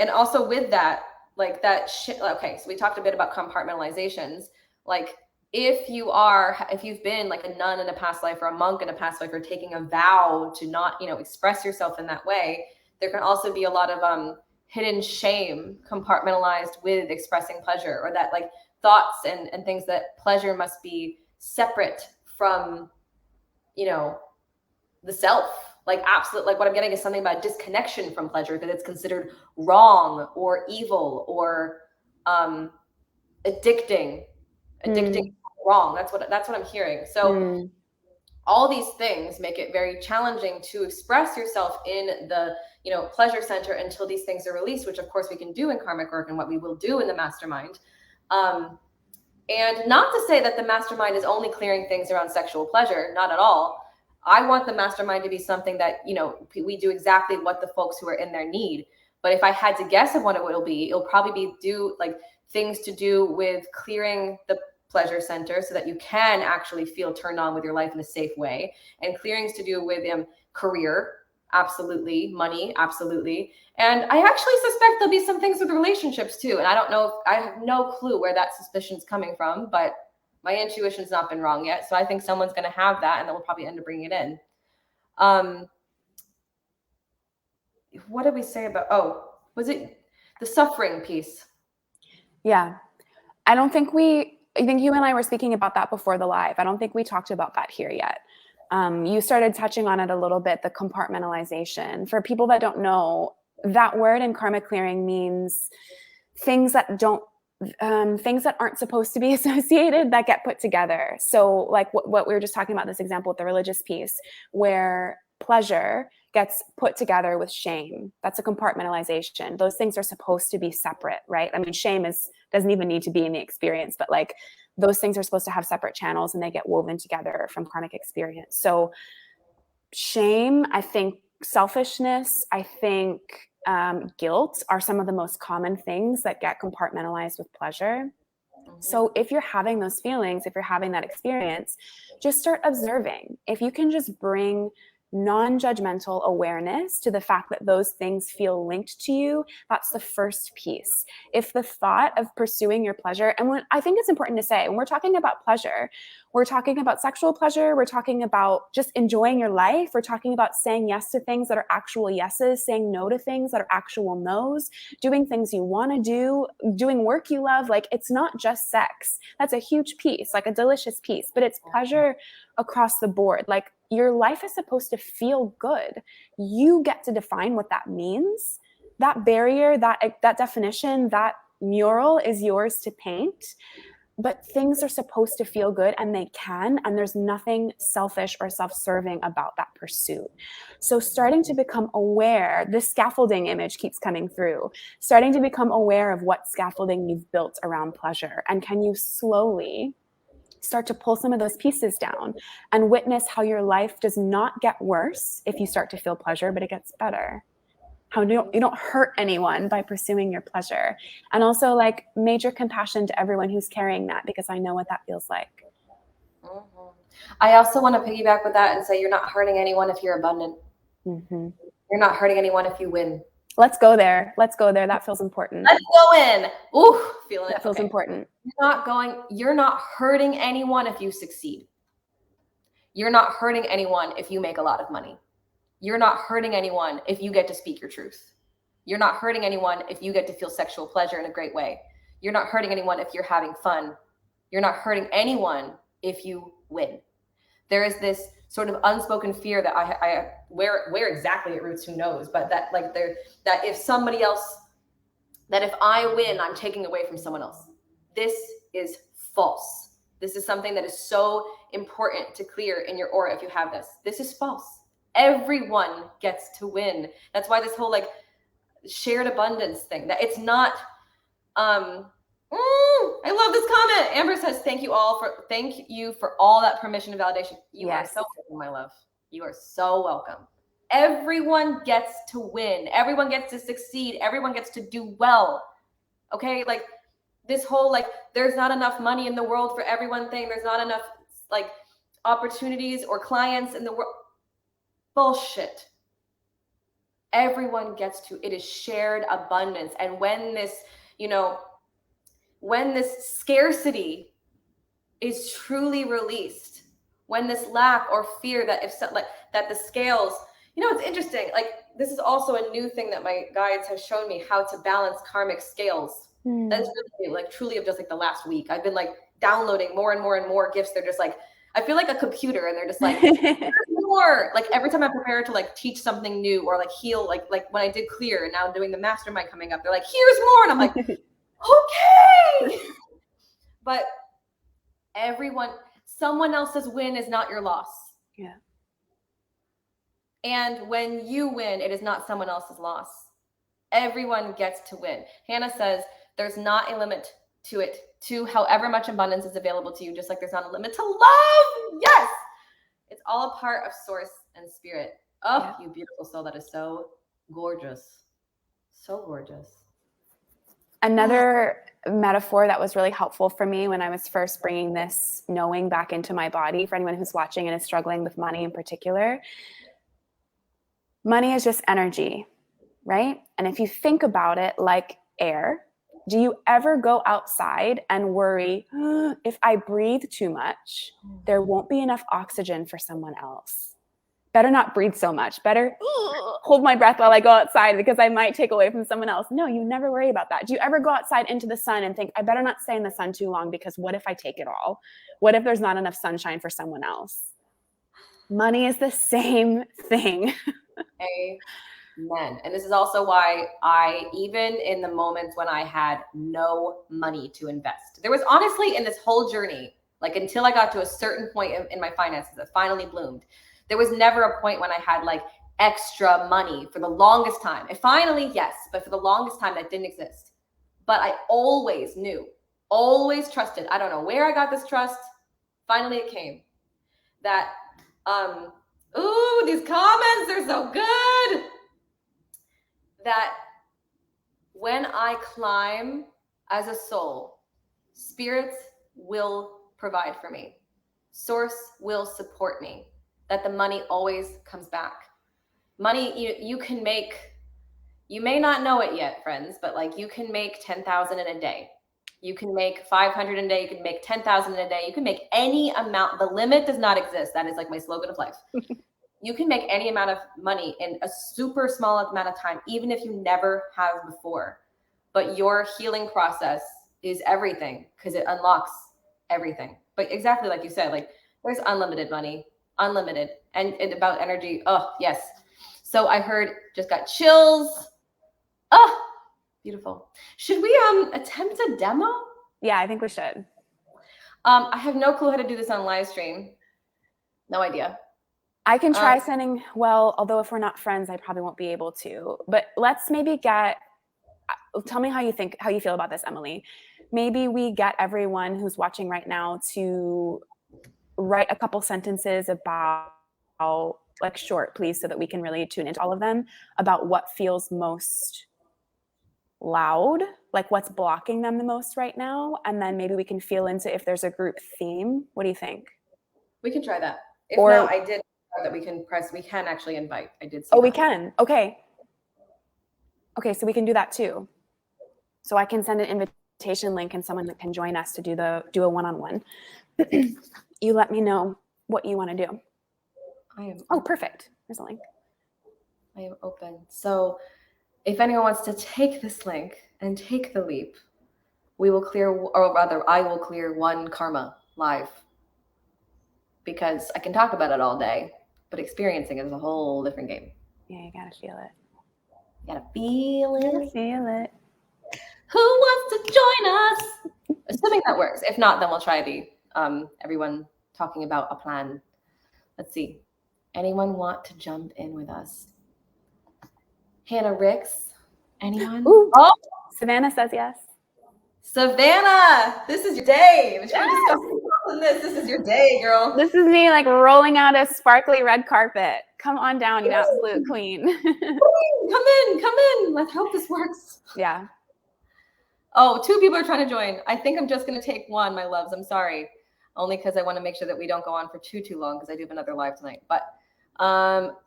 also with that, like that shit. Okay, so we talked a bit about compartmentalizations. Like if you've been like a nun in a past life or a monk in a past life or taking a vow to not, express yourself in that way, there can also be a lot of hidden shame compartmentalized with expressing pleasure, or that like thoughts and things that pleasure must be separate from, the self. Like absolute, like what I'm getting is something about disconnection from pleasure, that it's considered wrong or evil or addicting wrong. That's what I'm hearing. So all these things make it very challenging to express yourself in the pleasure center until these things are released, which of course we can do in karmic work and what we will do in the mastermind. And not to say that the mastermind is only clearing things around sexual pleasure, not at all. I want the mastermind to be something that, we do exactly what the folks who are in their need. But if I had to guess of what it will be, it'll probably be things to do with clearing the pleasure center so that you can actually feel turned on with your life in a safe way, and clearings to do with career, absolutely, money, absolutely. And I actually suspect there'll be some things with relationships too. And I don't know, I have no clue where that suspicion's coming from, but my intuition's not been wrong yet. So I think someone's going to have that, and then we'll probably end up bringing it in. What did we say about, was it the suffering piece? Yeah. I think you and I were speaking about that before the live. I don't think we talked about that here yet. You started touching on it a little bit, the compartmentalization. For people that don't know, that word in karmic clearing means things that aren't supposed to be associated that get put together. So like what we were just talking about, this example with the religious piece, where pleasure gets put together with shame. That's a compartmentalization. Those things are supposed to be separate, right? I mean, shame doesn't even need to be in the experience, but like those things are supposed to have separate channels and they get woven together from karmic experience. So shame, I think selfishness, I think guilt are some of the most common things that get compartmentalized with pleasure. So if you're having those feelings, if you're having that experience, just start observing. If you can just bring non-judgmental awareness to the fact that those things feel linked to you, that's the first piece. If the thought of pursuing your pleasure, and I think it's important to say, when we're talking about pleasure, we're talking about sexual pleasure, we're talking about just enjoying your life, we're talking about saying yes to things that are actual yeses, saying no to things that are actual no's, doing things you want to do, doing work you love. Like, it's not just sex. That's a huge piece, like a delicious piece, but it's pleasure across the board. Like, your life is supposed to feel good. You get to define what that means. That barrier, that definition, that mural is yours to paint. But things are supposed to feel good, and they can, and there's nothing selfish or self-serving about that pursuit. So starting to become aware, this scaffolding image keeps coming through, starting to become aware of what scaffolding you've built around pleasure, and can you slowly start to pull some of those pieces down and witness how your life does not get worse if you start to feel pleasure, but it gets better. How you don't hurt anyone by pursuing your pleasure. And also like major compassion to everyone who's carrying that, because I know what that feels like. Mm-hmm. I also want to piggyback with that and say you're not hurting anyone if you're abundant. Mm-hmm. You're not hurting anyone if you win. Let's go there. That feels important. Let's go in. Ooh, feeling it. That feels important. You're not hurting anyone if you succeed. You're not hurting anyone if you make a lot of money. You're not hurting anyone if you get to speak your truth. You're not hurting anyone if you get to feel sexual pleasure in a great way. You're not hurting anyone if you're having fun. You're not hurting anyone if you win. There is this sort of unspoken fear that where exactly it roots, who knows, but that if somebody else that if I win, I'm taking away from someone else. This is false. This is something that is so important to clear in your aura if you have this. This is false. Everyone gets to win. That's why this whole like shared abundance thing, that it's not, I love this comment. Amber says, thank you for all that permission and validation. You are so welcome, my love. You are so welcome. Everyone gets to win. Everyone gets to succeed. Everyone gets to do well. Okay. Like this whole, like, there's not enough money in the world for everyone thing. There's not enough like opportunities or clients in the world. Bullshit. Everyone gets to, it is shared abundance. And when this, when this scarcity is truly released, when this lack or fear that that the scales, it's interesting. Like this is also a new thing that my guides have shown me, how to balance karmic scales. That's really new, like truly of just like the last week. I've been like downloading more and more and more gifts. They're just like, I feel like a computer, and they're just like, more. Like every time I prepare to like teach something new or like heal, like when I did clear and now I'm doing the mastermind coming up, they're like, here's more. And I'm like, okay. But someone else's win is not your loss. Yeah. And when you win, it is not someone else's loss. Everyone gets to win. Hannah says there's not a limit to however much abundance is available to you, just like there's not a limit to love. Yes. It's all a part of source and spirit. Oh, you beautiful soul. That is so gorgeous. So gorgeous. Another metaphor that was really helpful for me when I was first bringing this knowing back into my body, for anyone who's watching and is struggling with money in particular, money is just energy, right? And if you think about it like air, do you ever go outside and worry, if I breathe too much, there won't be enough oxygen for someone else? Better not breathe so much. Better hold my breath while I go outside because I might take away from someone else. No, you never worry about that. Do you ever go outside into the sun and think, I better not stay in the sun too long because what if I take it all? What if there's not enough sunshine for someone else? Money is the same thing. Amen. And this is also why I, even in the moments when I had no money to invest, there was honestly in this whole journey, like until I got to a certain point in my finances that finally bloomed, there was never a point when I had like extra money for the longest time. And finally, yes, but for the longest time that didn't exist. But I always knew, always trusted. I don't know where I got this trust. Finally, it came that, these comments, they're so good. That when I climb as a soul, spirits will provide for me. Source will support me. That the money always comes back. Money, you can make, you may not know it yet, friends, but like you can make 10,000 in a day. You can make 500 in a day. You can make 10,000 in a day. You can make any amount. The limit does not exist. That is like my slogan of life. You can make any amount of money in a super small amount of time, even if you never have before. But your healing process is everything because it unlocks everything. But exactly like you said, like there's unlimited money, unlimited. And about energy, oh, yes. So I heard, just got chills. Oh, beautiful. Should we attempt a demo? Yeah, I think we should. I have no clue how to do this on live stream. No idea. I can try sending, although if we're not friends, I probably won't be able to. But let's maybe tell me how you feel about this, Emily. Maybe we get everyone who's watching right now to write a couple sentences about, like short, please, so that we can really tune into all of them, about what feels most loud, like what's blocking them the most right now. And then maybe we can feel into if there's a group theme. What do you think? We can try that. If not, I did that we can actually invite. I did see that. We can. Okay, so we can do that too. So I can send an invitation link and someone that can join us to do a one-on-one. You let me know what you want to do. Perfect. There's a link. I am open. So if anyone wants to take this link and take the leap, I will clear one karma live. Because I can talk about it all day, but experiencing it is a whole different game. Yeah, you gotta feel it. You gotta feel it. Feel it. Who wants to join us? Assuming that works. If not, then we'll try the everyone talking about a plan. Let's see. Anyone want to jump in with us? Hannah Ricks? Anyone? Ooh. Oh, Savannah says yes. Savannah, this is your day. This is your day, girl. This is me like rolling out a sparkly red carpet. Come on down, you absolute queen. Come in. Let's hope this works. Yeah. Oh, 2 people are trying to join. I think I'm just going to take one, my loves. I'm sorry. Only because I want to make sure that we don't go on for too long because I do have another live tonight. But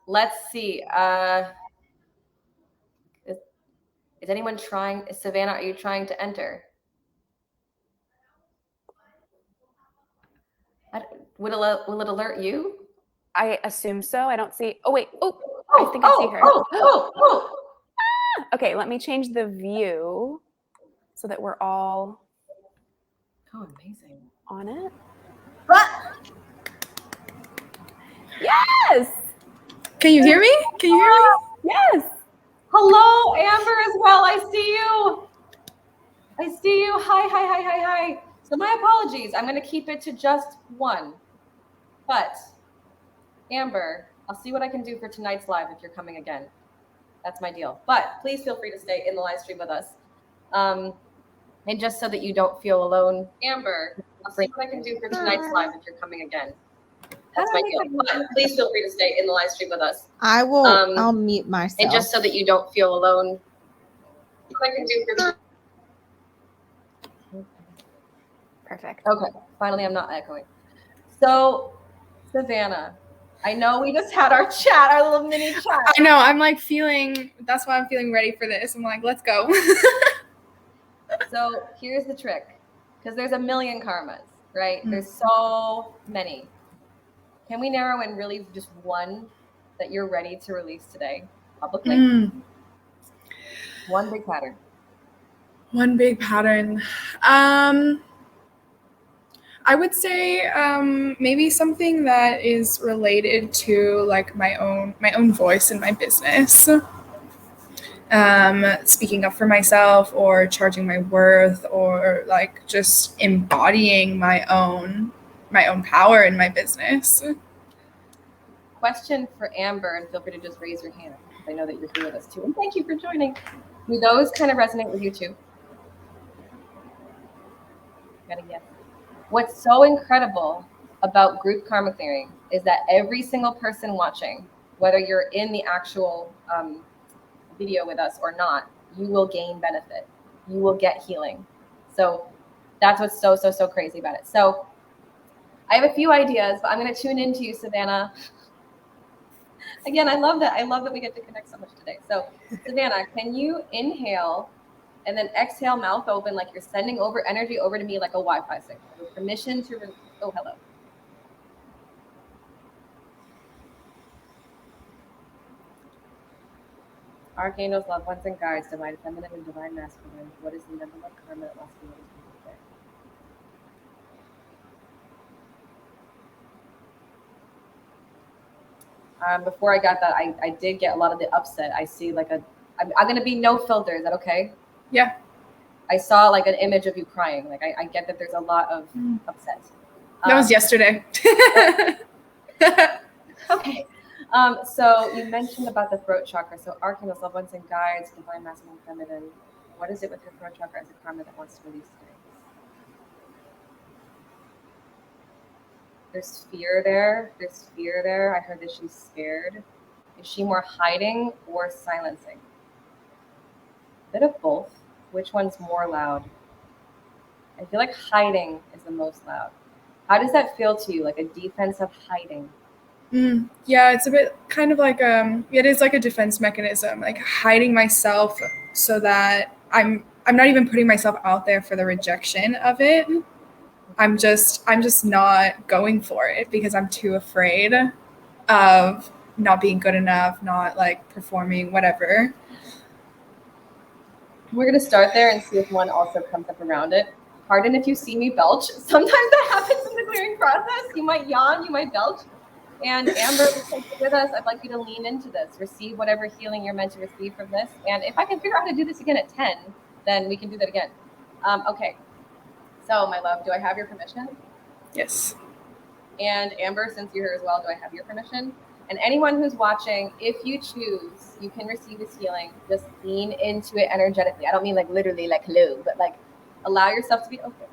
let's see. Is anyone trying? Savannah, are you trying to enter? Will it alert you? I assume so. I don't see. Oh, wait. I think I see her. Okay, let me change the view so that we're all amazing on it. Yes. Can you hear me? Yes. Hello, Amber, as well. I see you. Hi. So my apologies. I'm going to keep it to just one. But Amber, I'll see what I can do for tonight's live if you're coming again. That's my deal. But please feel free to stay in the live stream with us. And just so that you don't feel alone, Amber, I'll see what I can do for tonight's live if you're coming again. That's my deal. But please feel free to stay in the live stream with us. I will. I'll mute myself. And just so that you don't feel alone, what I can do for. Perfect. Okay. Finally, I'm not echoing. So, Savannah, I know we just had our chat, our little mini chat. I know. I'm like feeling. That's why I'm feeling ready for this. I'm like, let's go. So here's the trick, because there's a million karmas, right? There's so many. Can we narrow in really just one that you're ready to release today publicly? One big pattern. One big pattern. I would say maybe something that is related to like my own voice in my business. Speaking up for myself or charging my worth or like just embodying my own power in my business. Question for Amber, and feel free to just raise your hand because I know that you're here with us too. And thank you for joining. Do those kind of resonate with you too? Got a yes. What's so incredible about group karma clearing is that every single person watching, whether you're in the actual video with us or not, you will gain benefit. You will get healing. So that's what's so crazy about it. So I have a few ideas, but I'm going to tune into you, Savannah. Again, I love that. I love that we get to connect so much today. So Savannah, can you inhale and then exhale, mouth open, like you're sending over energy over to me like a Wi-Fi signal with permission to oh, hello. Archangels, loved ones, and guides, divine feminine and divine masculine. What is the number one karma that must be released today? Before I got that, I did get a lot of the upset. I see like I'm going to be no filter. Is that okay? Yeah. I saw like an image of you crying. Like I get that there's a lot of upset. That was yesterday. Okay. So you mentioned about the throat chakra. So archangels, loved ones, and guides, divine masculine, feminine. What is it with your throat chakra as a karma that wants to release today? There's fear there. I heard that she's scared. Is she more hiding or silencing? A bit of both. Which one's more loud? I feel like hiding is the most loud. How does that feel to you? Like a defense of hiding? Yeah, it's a bit kind of like it is like a defense mechanism, like hiding myself so that I'm not even putting myself out there for the rejection of it. I'm just not going for it because I'm too afraid of not being good enough, not like performing, whatever. We're going to start there and see if one also comes up around it. Pardon if you see me belch. Sometimes that happens in the clearing process. You might yawn, you might belch. And Amber, with us, I'd like you to lean into this. Receive whatever healing you're meant to receive from this. And if I can figure out how to do this again at 10, then we can do that again. Okay. So, my love, do I have your permission? Yes. And Amber, since you're here as well, do I have your permission? And anyone who's watching, if you choose, you can receive this healing. Just lean into it energetically. I don't mean like literally like hello, but like allow yourself to be open.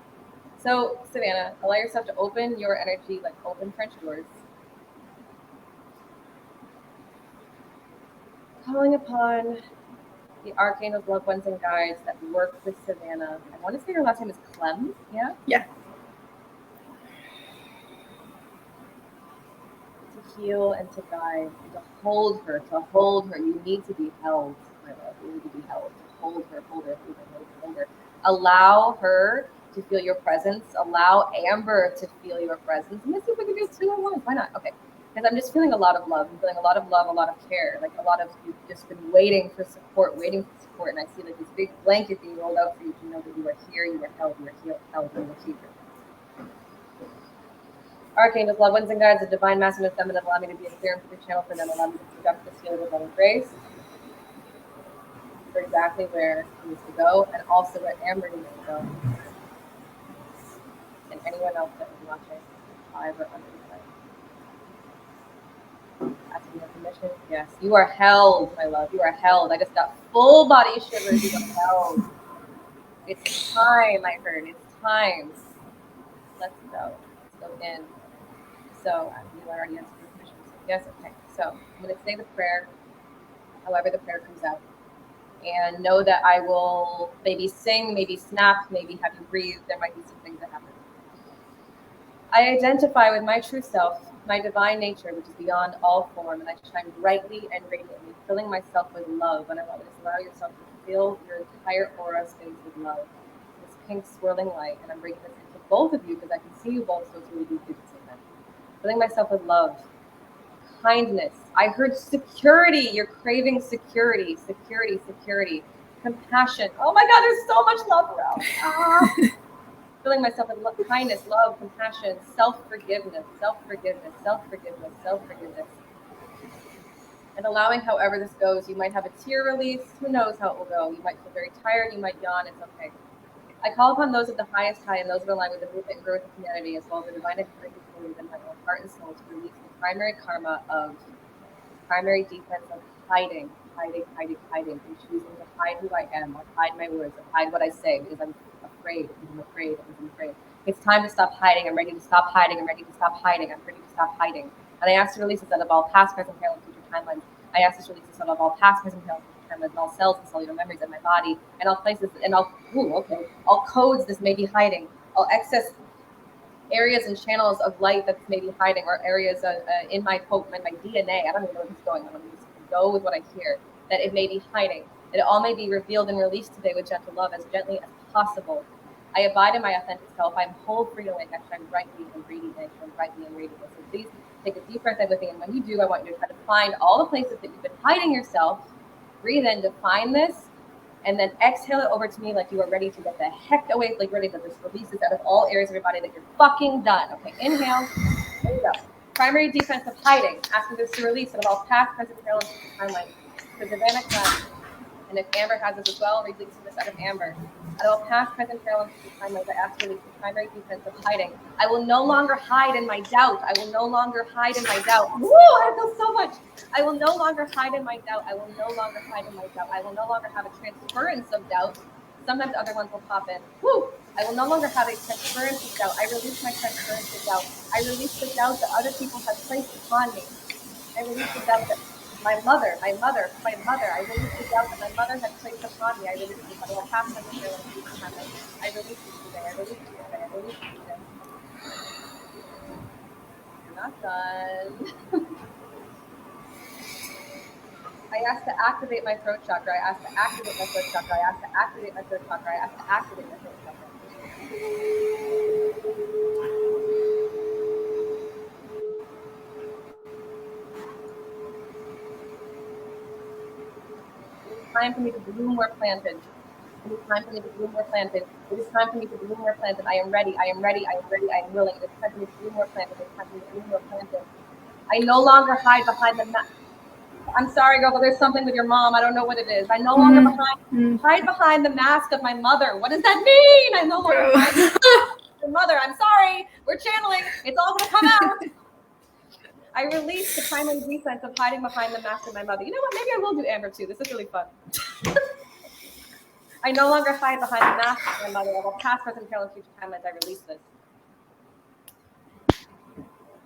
So, Savannah, allow yourself to open your energy, like open French doors. Calling upon the archangels, loved ones, and guides that work with Savannah. I want to say her last name is Clem, yeah? Yeah. To heal and to guide and to hold her, to hold her. You need to be held, my love. You need to be held. Hold her, hold her, hold her, hold her, hold her. Allow her to feel your presence. Allow Amber to feel your presence. And let's see if we can do 2 at once. Why not? Okay. Because I'm just feeling a lot of love. I'm feeling a lot of love, a lot of care. Like a lot of you've just been waiting for support. And I see like this big blanket being rolled out for you to know that you are here, you are held, you are held, you are here. Archangels, loved ones, and guides, the divine masculine and feminine, allow me to be a clear and free channel for them. Allow me to conduct this healing with love and grace for exactly where it needs to go, and also where Amber needs to go. And anyone else that is watching, live or under the light. Asking your permission? Yes. You are held, my love. You are held. I just got full body shivers. You are held. It's time, I heard. It's time. Let's go. Let's go in. So you already answered your permission. So yes, okay. So I'm going to say the prayer, however the prayer comes out. And know that I will maybe sing, maybe snap, maybe have you breathe. There might be some things that happen. I identify with my true self, my divine nature, which is beyond all form, and I shine brightly and radiantly, filling myself with love. And I want you to allow yourself to fill your entire aura space with love. This pink swirling light, and I'm bringing this into both of you because I can see you both, so it's really good to see them. Filling myself with love, kindness. I heard security. You're craving security, security, security, compassion. Oh my God, there's so much love around. Filling myself with love, kindness, love, compassion, self-forgiveness, self-forgiveness, self-forgiveness, self-forgiveness. And allowing however this goes, you might have a tear release. Who knows how it will go? You might feel very tired. You might yawn. It's okay. I call upon those of the highest high and those that align with the movement and growth of humanity, as well as the divine authority within my own heart and soul, to release the primary karma of primary defense of hiding, and choosing to hide who I am, or hide my words, or hide what I say, because I'm afraid. It's time to stop hiding. I'm ready to stop hiding. I'm ready to stop hiding. I'm ready to stop hiding. And I ask to release this out of all past, present, parallel, future timelines. I ask to release this out of all past, present, parallel, future timelines, and all cells and cellular memories of my body, and all places, and all codes this may be hiding, all excess areas and channels of light that's maybe hiding, or areas in my DNA. I don't even know what's going on. I'm just going to go with what I hear, that it may be hiding. That it all may be revealed and released today with gentle love, as gently as possible. I abide in my authentic self. I'm whole, free to wake. I shine brightly and radiantly. So please take a deep breath in with me. And when you do, I want you to try to find all the places that you've been hiding yourself. Breathe in, define this, and then exhale it over to me like you are ready to get the heck away, like ready to just release this out of all areas of your body that you're fucking done. Okay, inhale. There you go. Primary defense of hiding. Asking this to release out of all past, present, parallel, timeline. So Savannah can. And if Amber has this as well, release this out of Amber. Out of all past, present, parallel, timelines, I ask to release the primary defense of hiding. I will no longer hide in my doubt. I will no longer hide in my doubt. Woo! I feel so much. I will no longer hide in my doubt. I will no longer hide in my doubt. I will no longer have a transference of doubt. Sometimes other ones will pop in. Woo! I will no longer have a transference of doubt. I release my transference of doubt. I release the doubt that other people have placed upon me. I release the doubt that my mother, I release the doubt that my mother had placed upon me. I release the doubt that half of the I release it today. I release it today. I release it today. You're not done. I ask to activate my throat chakra. I ask to activate my throat chakra. I ask to activate my throat chakra. I ask to activate my throat chakra. It is time for me to bloom where planted. It is time for me to bloom where planted. It is time for me to bloom where planted. I am ready. I am ready. I am ready. I am willing. It is time for me to bloom where planted. It is time for me to bloom where planted. I no longer hide behind the mask. I'm sorry, girl, but there's something with your mom. I don't know what it is. I no longer hide behind the mask of my mother. What does that mean? I no longer hide behind your mother. I'm sorry. We're channeling. It's all going to come out. I released the primary defense of hiding behind the mask of my mother. You know what? Maybe I will do Amber too. This is really fun. I no longer hide behind the mask of my mother. I will past, present, parallel, future timelines. I release this.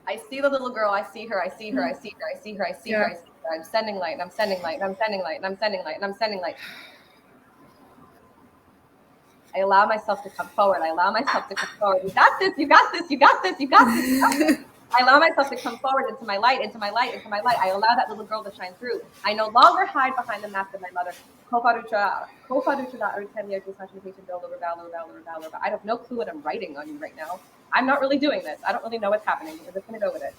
I see the little girl. I see her. I see her. I see her. I see her. I see her. I see her. I'm sending light. And I'm sending light. And I'm sending light. And I'm sending light. And I'm sending light. I allow myself to come forward. I allow myself to come forward. You got this. You got this. You got this. You got this. You got this. I allow myself to come forward into my light, into my light, into my light. I allow that little girl to shine through. I no longer hide behind the mask of my mother. I have no clue what I'm writing on you right now. I'm not really doing this. I don't really know what's happening, but we're just going to go with it.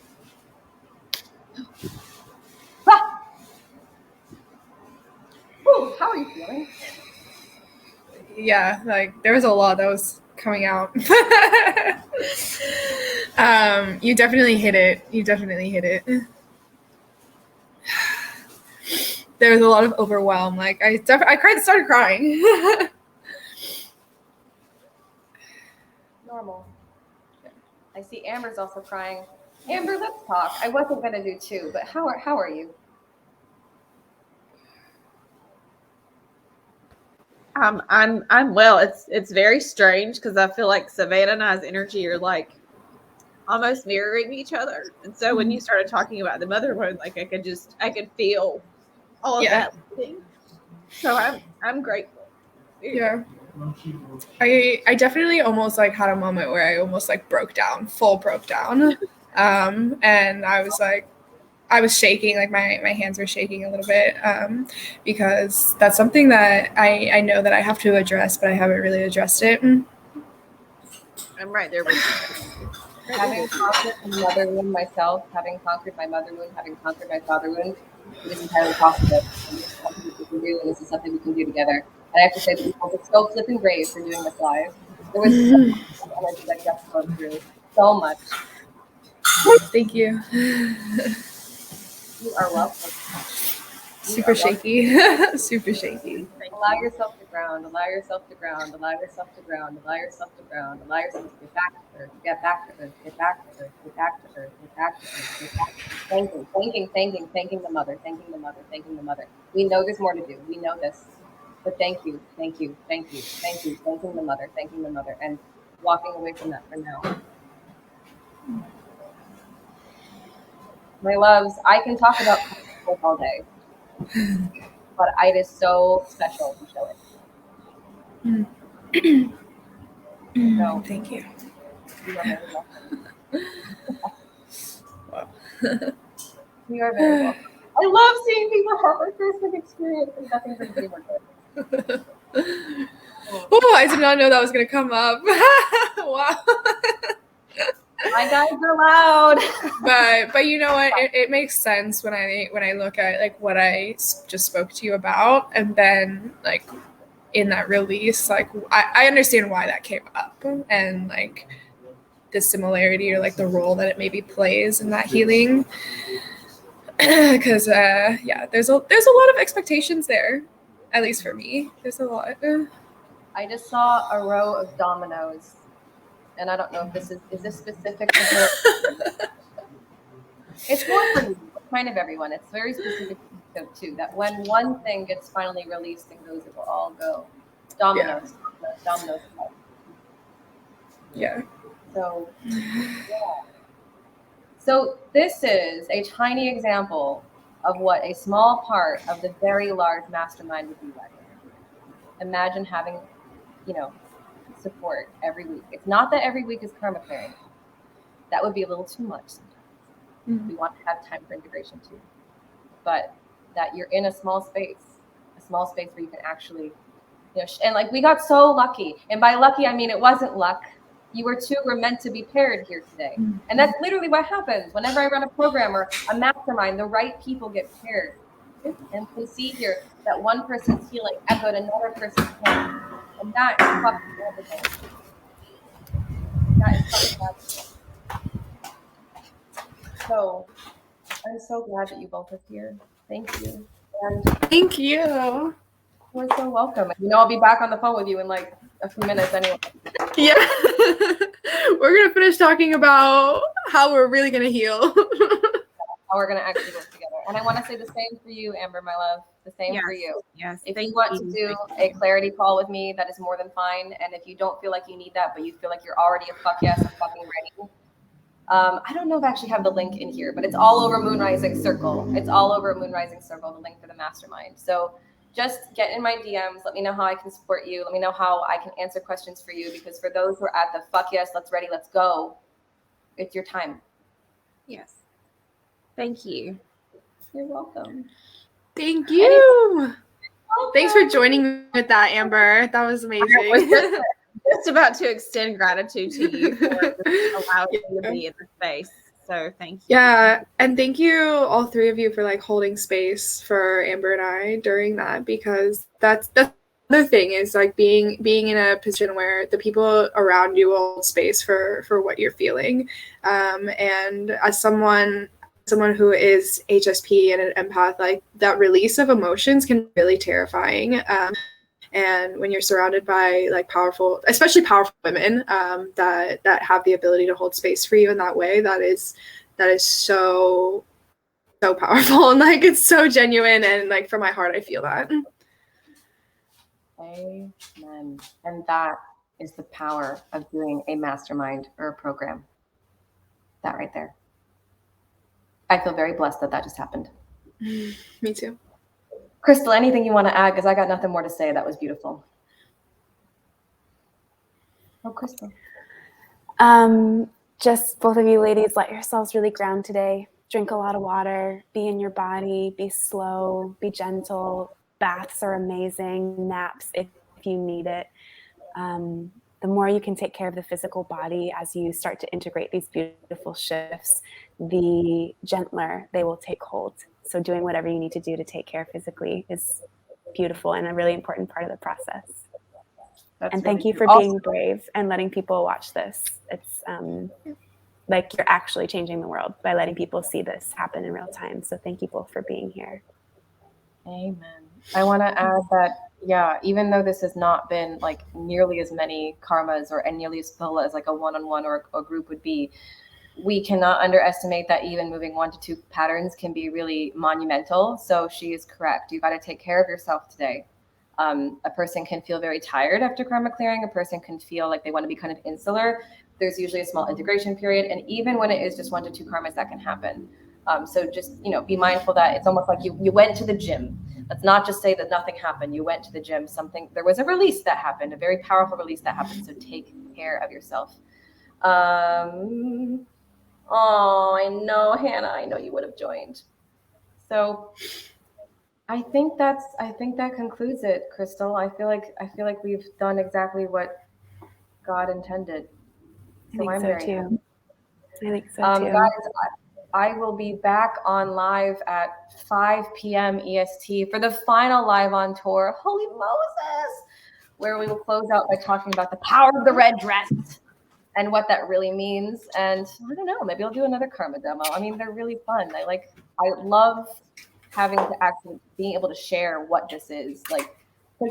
Ah! Whew, how are you feeling? Yeah, like there was a lot that was coming out. You definitely hit it. You definitely hit it. There was a lot of overwhelm. Like I started crying. Normal. I see Amber's also crying. Amber, let's talk. I wasn't gonna do two, but how are you? I'm well. It's very strange because I feel like Savannah and I's energy are like almost mirroring each other. And so when you started talking about the mother wound, like I could feel all of that. So I'm grateful. Yeah. I definitely almost like had a moment where I almost like broke down. And I was shaking, like my hands were shaking a little bit, because that's something that I know that I have to address, but I haven't really addressed it. I'm right there with you. Having conquered my mother wound myself, having conquered my mother wound, having conquered my father wound, it is entirely possible. This is something we can do, and this is something we can do together. And I have to say that we both are so flipping brave for doing this live. There was so much energy that just flowed through. So much. Thank you. You are welcome. Super shaky. Super shaky. Allow yourself to ground. Allow yourself to ground. Allow yourself to ground. Allow yourself to ground. Allow yourself to get back to earth. Get back to earth. Get back to earth. Get back to earth. Get back to earth. Get back to earth. Thanking the mother. Thanking the mother. Thanking the mother. We know there's more to do. We know this. But thank you. Thank you. Thank you. Thank you. Thanking the mother. Thanking the mother. And walking away from that for now. My loves, I can talk about this all day. But it is so special to show it. So, thank you. You are very welcome. Wow. You are very welcome. I love seeing people have their first experience and nothing but humor. Oh, I did not know that was going to come up. Wow. My guys are loud. But you know what? It makes sense when I look at like what I just spoke to you about, and then like in that release, like I understand why that came up, and like the similarity or like the role that it maybe plays in that healing. Because there's a lot of expectations there, at least for me. There's a lot. I just saw a row of dominoes. And I don't know if this is this specific to her. It's more for me, kind of everyone. It's very specific too. That when one thing gets finally released and goes, it will all go. Dominoes. Yeah. Dominoes. Yeah. So, yeah. So this is a tiny example of what a small part of the very large mastermind would be like. Imagine having, support every week. It's not that every week is karma clearing. That would be a little too much sometimes. Mm-hmm. We want to have time for integration too. But that you're in a small space where you can actually, and like we got so lucky. And by lucky, I mean it wasn't luck. You two were meant to be paired here today. Mm-hmm. And that's literally what happens. Whenever I run a program or a mastermind, the right people get paired. And we see here that one person's healing echoed another person's pain. And that is fucking wonderful. That is fucking wonderful. So I'm so glad that you both are here. Thank you. And Thank you. we're so welcome. You know, I'll be back on the phone with you in like a few minutes anyway. Yeah. We're going to finish talking about how we're really going to heal. How we're going to actually work together. And I want to say the same for you, Amber, my love. The same for you. Yes. If you want to do a clarity call with me, that is more than fine. And if you don't feel like you need that, but you feel like you're already a fuck yes, I'm fucking ready. I don't know if I actually have the link in here, but it's all over Moon Rising Circle. It's all over Moon Rising Circle, the link for the mastermind. So just get in my DMs. Let me know how I can support you. Let me know how I can answer questions for you. Because for those who are at the fuck yes, let's ready, let's go, it's your time. Yes. Thank you. You're welcome. Thank you. Thanks for joining me with that, Amber. That was amazing. Just about to extend gratitude to you for allowing me to be in the space. So thank you. Yeah, and thank you all three of you for like holding space for Amber and I during that, because that's the other thing is like being in a position where the people around you will hold space for what you're feeling. And as someone who is HSP and an empath, like that release of emotions can be really terrifying. And when you're surrounded by like powerful, especially powerful women that have the ability to hold space for you in that way, that is so powerful, and like it's so genuine, and like from my heart I feel that. Amen. And that is the power of doing a mastermind or a program. That right there. I feel very blessed that just happened. Me too. Krystal, anything you want to add? Because I got nothing more to say. That was beautiful. Oh, Krystal. Just both of you ladies, let yourselves really ground today. Drink a lot of water, be in your body, be slow, be gentle. Baths are amazing, naps if you need it. The more you can take care of the physical body as you start to integrate these beautiful shifts, the gentler they will take hold. So doing whatever you need to do to take care physically is beautiful and a really important part of the process. And thank you for being brave and letting people watch this. It's like you're actually changing the world by letting people see this happen in real time. So thank you both for being here. Amen. I want to add that, yeah, even though this has not been like nearly as many karmas or nearly as full as like a one-on-one or a group would be, we cannot underestimate that even moving 1 to 2 patterns can be really monumental. So she is correct. You got to take care of yourself today. A person can feel very tired after karma clearing. A person can feel like they want to be kind of insular. There's usually a small integration period. And even when it is just 1 to 2 karmas, that can happen. So just, you know, be mindful that it's almost like you went to the gym. Let's not just say that nothing happened. You went to the gym. There was a release that happened, a very powerful release that happened. So take care of yourself. Oh, I know, Hannah. I know you would have joined. So I think that concludes it, Krystal. I feel like we've done exactly what God intended. So I'm very happy. I think so too. Guys, I will be back on live at 5 p.m. EST for the final live on tour. Holy Moses! Where we will close out by talking about the power of the red dress and what that really means. And I don't know, maybe I'll do another karma demo. I mean, they're really fun. I love having to actually being able to share what this is. Like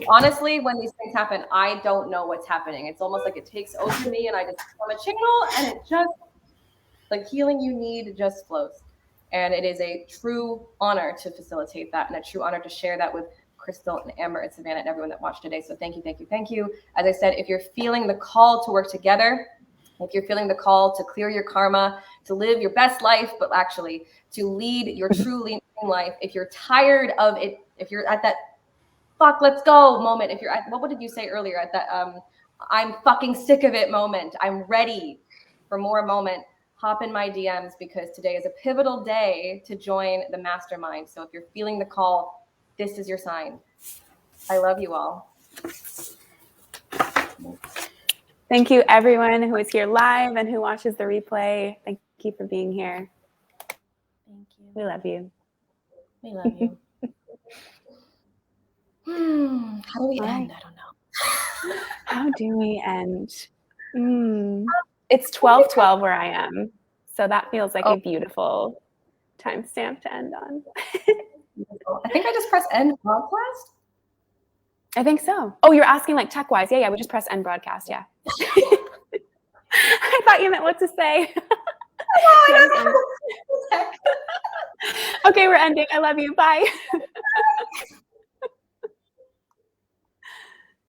honestly, when these things happen, I don't know what's happening. It's almost like it takes over me and I just become a channel, and it just like healing you need just flows. And it is a true honor to facilitate that and a true honor to share that with Krystal and Amber and Savannah and everyone that watched today. So thank you, thank you, thank you. As I said, if you're feeling the call to work together, if you're feeling the call to clear your karma, to live your best life, but actually to lead your true life, if you're tired of it, if you're at that fuck, let's go moment, if you're at, what did you say earlier, at that I'm fucking sick of it moment, I'm ready for more moment, hop in my DMs, because today is a pivotal day to join the mastermind. So if you're feeling the call, this is your sign. I love you all. Thank you, everyone who is here live and who watches the replay. Thank you for being here. Thank you. We love you. We love you. How do we end? I don't know. How do we end? It's 12:12 where I am. So that feels like a beautiful timestamp to end on. I think I just press end broadcast. I think so. Oh, you're asking like tech wise. Yeah, we just press end broadcast. Yeah. I thought you meant what to say. Okay, we're ending. I love you. Bye.